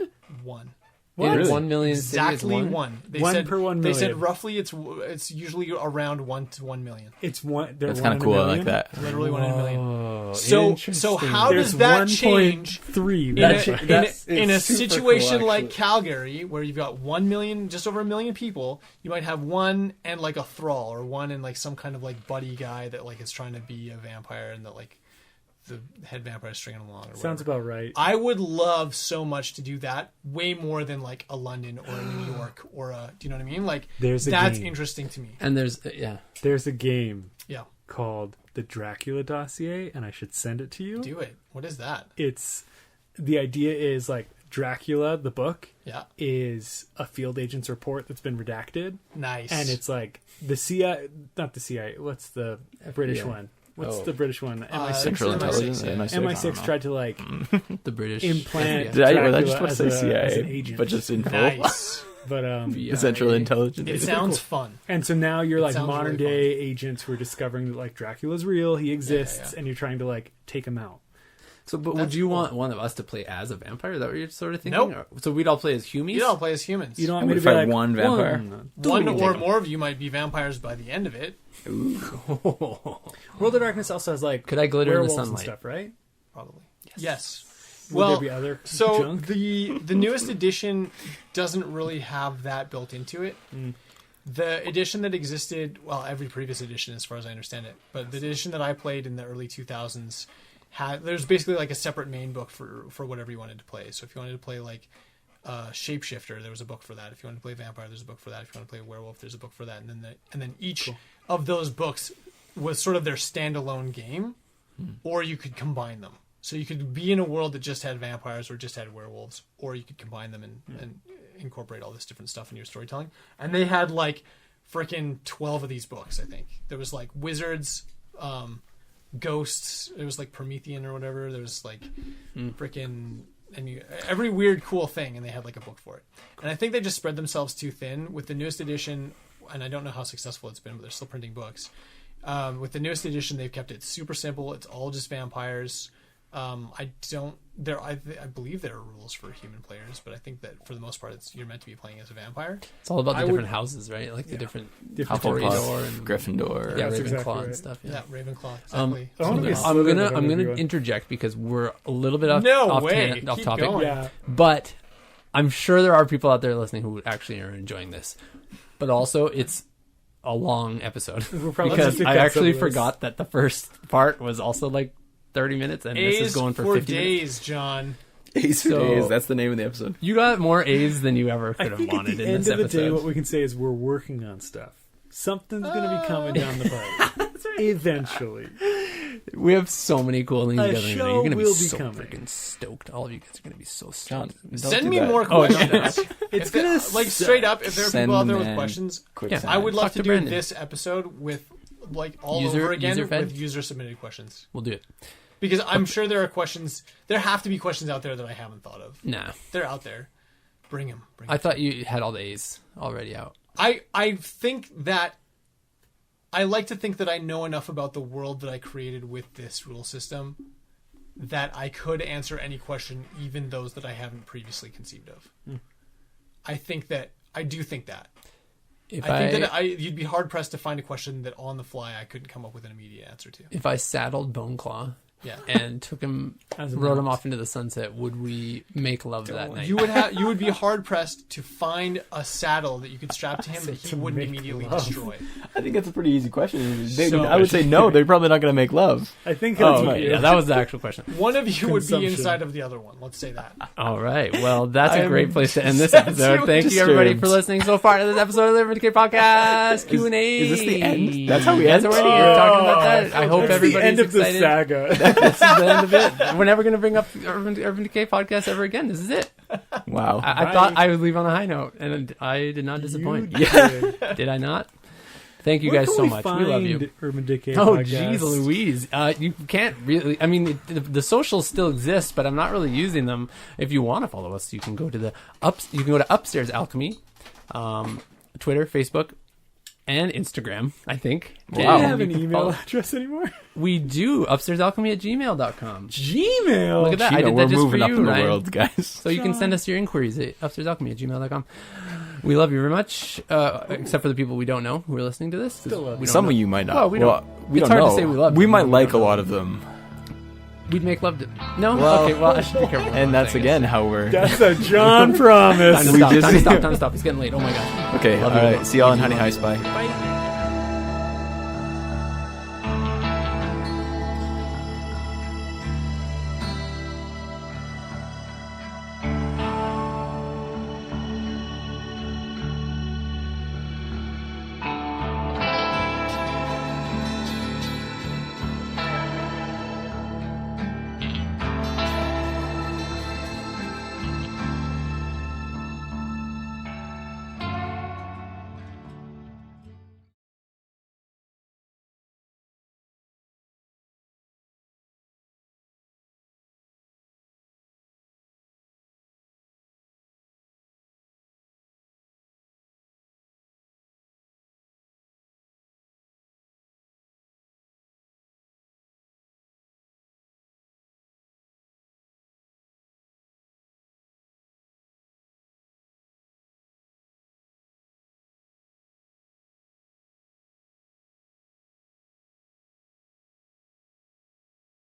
Speaker 3: Really?
Speaker 1: 1 million.
Speaker 4: Exactly one. They
Speaker 2: one
Speaker 4: said,
Speaker 2: per 1 million.
Speaker 4: They said roughly it's usually around 1 to 1 million.
Speaker 2: It's one.
Speaker 3: That's kind of cool. I like that.
Speaker 4: Literally 1 in a million.
Speaker 1: Oh,
Speaker 4: So how does that change
Speaker 2: 1.3
Speaker 4: in a situation cool, like Calgary, where you've got 1 million, just over 1 million people? You might have one and like a thrall, or one and like some kind of like buddy guy that like is trying to be a vampire, and that like the head vampire is stringing along. Or
Speaker 2: sounds about right.
Speaker 4: I would love so much to do that, way more than like a London or a New York or a. Do you know what I mean? Like that's game. Interesting to me.
Speaker 1: And there's
Speaker 2: a game. Called the Dracula Dossier, and I should send it to you.
Speaker 4: Do it. What is that?
Speaker 2: It's the idea is like Dracula, the book.
Speaker 4: Yeah.
Speaker 2: Is a field agent's report that's been redacted.
Speaker 4: Nice.
Speaker 2: And it's like the CIA, not the CIA. What's the British one? What's the British one? MI6.
Speaker 3: Central Intelligence.
Speaker 2: MI6 tried to like
Speaker 1: the British
Speaker 2: implant.
Speaker 3: Did I just want to say
Speaker 2: CIA,
Speaker 3: an agent, but just info.
Speaker 4: Nice.
Speaker 2: But
Speaker 3: the Central Intelligence.
Speaker 4: It sounds fun.
Speaker 2: And so now you're like modern day agents who are discovering that like Dracula's real, he exists, and you're trying to like take him out.
Speaker 1: So, but would you want one of us to play as a vampire? Is that what you're sort of thinking?
Speaker 4: Nope.
Speaker 1: So we'd all play as humans?
Speaker 4: You'd all play as humans.
Speaker 2: You don't want me to
Speaker 3: fight
Speaker 2: like
Speaker 3: one vampire?
Speaker 4: One or more of you might be vampires by the end of it.
Speaker 2: Ooh. World of Darkness also has like
Speaker 1: could I glitter in the sunlight
Speaker 2: and stuff, right?
Speaker 4: Probably. Yes.
Speaker 2: Will there be other junk?
Speaker 4: the newest edition doesn't really have that built into it. The edition that existed, well, every previous edition as far as I understand it, but the edition that I played in the early 2000s there's basically like a separate main book for whatever you wanted to play. So if you wanted to play like Shapeshifter, there was a book for that. If you wanted to play Vampire, there's a book for that. If you want to play Werewolf, there's a book for that. And then each of those books was sort of their standalone game, or you could combine them. So you could be in a world that just had vampires or just had werewolves, or you could combine them and incorporate all this different stuff in your storytelling. And they had like freaking 12 of these books, I think. There was like wizards, ghosts. It was like Promethean or whatever. There was like freaking every weird cool thing, and they had like a book for it. And I think they just spread themselves too thin with the newest edition. And I don't know how successful it's been, but they're still printing books. With the newest edition, they've kept it super simple. It's all just vampires. I believe there are rules for human players, but I think that for the most part, you're meant to be playing as a vampire.
Speaker 1: It's all about the different houses, right? Like the different
Speaker 3: Hufflepuff and Gryffindor,
Speaker 1: Ravenclaw
Speaker 2: exactly
Speaker 1: and stuff.
Speaker 4: Yeah, Ravenclaw. Exactly.
Speaker 1: I'm gonna interject because we're a little bit off topic.
Speaker 2: Yeah.
Speaker 1: But I'm sure there are people out there listening who actually are enjoying this. But also, it's a long episode because I actually forgot that the first part was also like 30 minutes, and this is going for 50
Speaker 4: days,
Speaker 1: minutes.
Speaker 4: John.
Speaker 3: A's for days. That's the name of the episode.
Speaker 1: You got more A's than you ever could have wanted in this episode.
Speaker 2: At the end of the day, what we can say is we're working on stuff. Something's going to be coming down the pipe.
Speaker 1: That's right.
Speaker 2: Eventually.
Speaker 1: We have so many cool things together.
Speaker 2: show
Speaker 1: You're gonna be
Speaker 2: will
Speaker 1: so
Speaker 2: be coming.
Speaker 1: freaking stoked. All of you guys are gonna be so stoked.
Speaker 4: Send me more questions.
Speaker 2: It's gonna
Speaker 4: like straight up. If there are
Speaker 3: Send
Speaker 4: people out there with
Speaker 3: them
Speaker 4: questions,
Speaker 1: Yeah.
Speaker 4: I would love
Speaker 1: Talk
Speaker 4: to
Speaker 1: to
Speaker 4: do
Speaker 1: Brandon.
Speaker 4: this episode with like all
Speaker 1: User-
Speaker 4: over again
Speaker 1: user-fed?
Speaker 4: with user submitted questions.
Speaker 1: We'll do it.
Speaker 4: Because I'm sure there are questions. There have to be questions out there that I haven't thought of.
Speaker 1: Nah,
Speaker 4: They're out there. Bring them.
Speaker 1: I thought you had all the A's already out.
Speaker 4: I think that I like to think that I know enough about the world that I created with this rule system that I could answer any question, even those that I haven't previously conceived of. I do think that. I think that you'd be hard pressed to find a question that on the fly I couldn't come up with an immediate answer to.
Speaker 1: If I saddled Boneclaw
Speaker 4: Yeah.
Speaker 1: and took him,
Speaker 2: As a
Speaker 1: rode him
Speaker 2: mount.
Speaker 1: off into the sunset, would we make love that night?
Speaker 4: You would be hard pressed to find a saddle that you could strap to him that he
Speaker 2: To
Speaker 4: wouldn't
Speaker 2: make
Speaker 4: immediately
Speaker 2: love.
Speaker 4: destroy.
Speaker 3: I think that's a pretty easy question.
Speaker 4: So-
Speaker 3: I would say no. They're probably not going to make love.
Speaker 2: I think
Speaker 1: Oh,
Speaker 2: that's
Speaker 1: okay. Yeah, that was the actual question.
Speaker 4: One of you would be
Speaker 2: Consumption.
Speaker 4: inside of the other one. Let's say that.
Speaker 1: All right. Well, that's a
Speaker 3: I'm
Speaker 1: great place to end this
Speaker 3: sensitive
Speaker 1: episode. Thank you, everybody, for
Speaker 3: disturbed.
Speaker 1: listening so far to this episode of the Urban Decay Podcast Q&A.
Speaker 3: Is this the end? That's how we
Speaker 1: That's
Speaker 3: end?
Speaker 1: how we're talking about that. I hope
Speaker 2: That's the
Speaker 1: everybody's
Speaker 2: end of the
Speaker 1: excited.
Speaker 2: saga.
Speaker 1: This is the end of it. We're never going to bring up Urban Decay Podcast ever again. This is it.
Speaker 3: Wow.
Speaker 1: I
Speaker 2: Bye.
Speaker 1: thought I would leave on a high note, and I did not disappoint.
Speaker 2: You did.
Speaker 1: Did I not? Thank you
Speaker 2: Where
Speaker 1: guys
Speaker 2: can
Speaker 1: so
Speaker 2: we
Speaker 1: much. We
Speaker 2: find
Speaker 1: love you.
Speaker 2: Urban Decay
Speaker 1: Oh,
Speaker 2: Podcast?
Speaker 1: jeez Louise. You can't really... I mean, the socials still exist, but I'm not really using them. If you want to follow us, you can go to Upstairs Alchemy, Twitter, Facebook, and Instagram, I think.
Speaker 2: Do
Speaker 3: Wow.
Speaker 2: you have an
Speaker 1: You can
Speaker 2: email
Speaker 1: follow-
Speaker 2: address anymore?
Speaker 1: We do. UpstairsAlchemy@gmail.com.
Speaker 2: Gmail.
Speaker 1: Look at that. I did
Speaker 3: we're
Speaker 1: that just
Speaker 3: moving
Speaker 1: for
Speaker 3: up
Speaker 1: you,
Speaker 3: in the
Speaker 1: Ryan.
Speaker 3: world, guys.
Speaker 1: So you can send us your inquiries at upstairsalchemy@gmail.com. We love you very much, except for the people we don't know who are listening to this. 'cause
Speaker 2: Still love
Speaker 1: we don't
Speaker 3: Some
Speaker 1: know.
Speaker 3: of you might not.
Speaker 1: Well, we don't.
Speaker 3: We
Speaker 1: It's
Speaker 3: don't
Speaker 1: hard
Speaker 3: know.
Speaker 1: to say we love
Speaker 3: We
Speaker 1: them.
Speaker 3: might
Speaker 1: We
Speaker 3: like a
Speaker 1: don't know.
Speaker 3: lot of them.
Speaker 1: We'd make love to... No?
Speaker 3: Well,
Speaker 1: Okay, well, I should be careful. what I'm
Speaker 3: And that's
Speaker 1: saying.
Speaker 3: again how we're.
Speaker 2: That's a John promise.
Speaker 1: Time to
Speaker 3: We
Speaker 1: stop,
Speaker 3: just-
Speaker 1: time to stop, time to stop. It's getting late. Oh my god.
Speaker 3: Okay,
Speaker 1: Love
Speaker 3: all
Speaker 1: you.
Speaker 3: right. See y'all in Honey High Spy.
Speaker 1: Bye.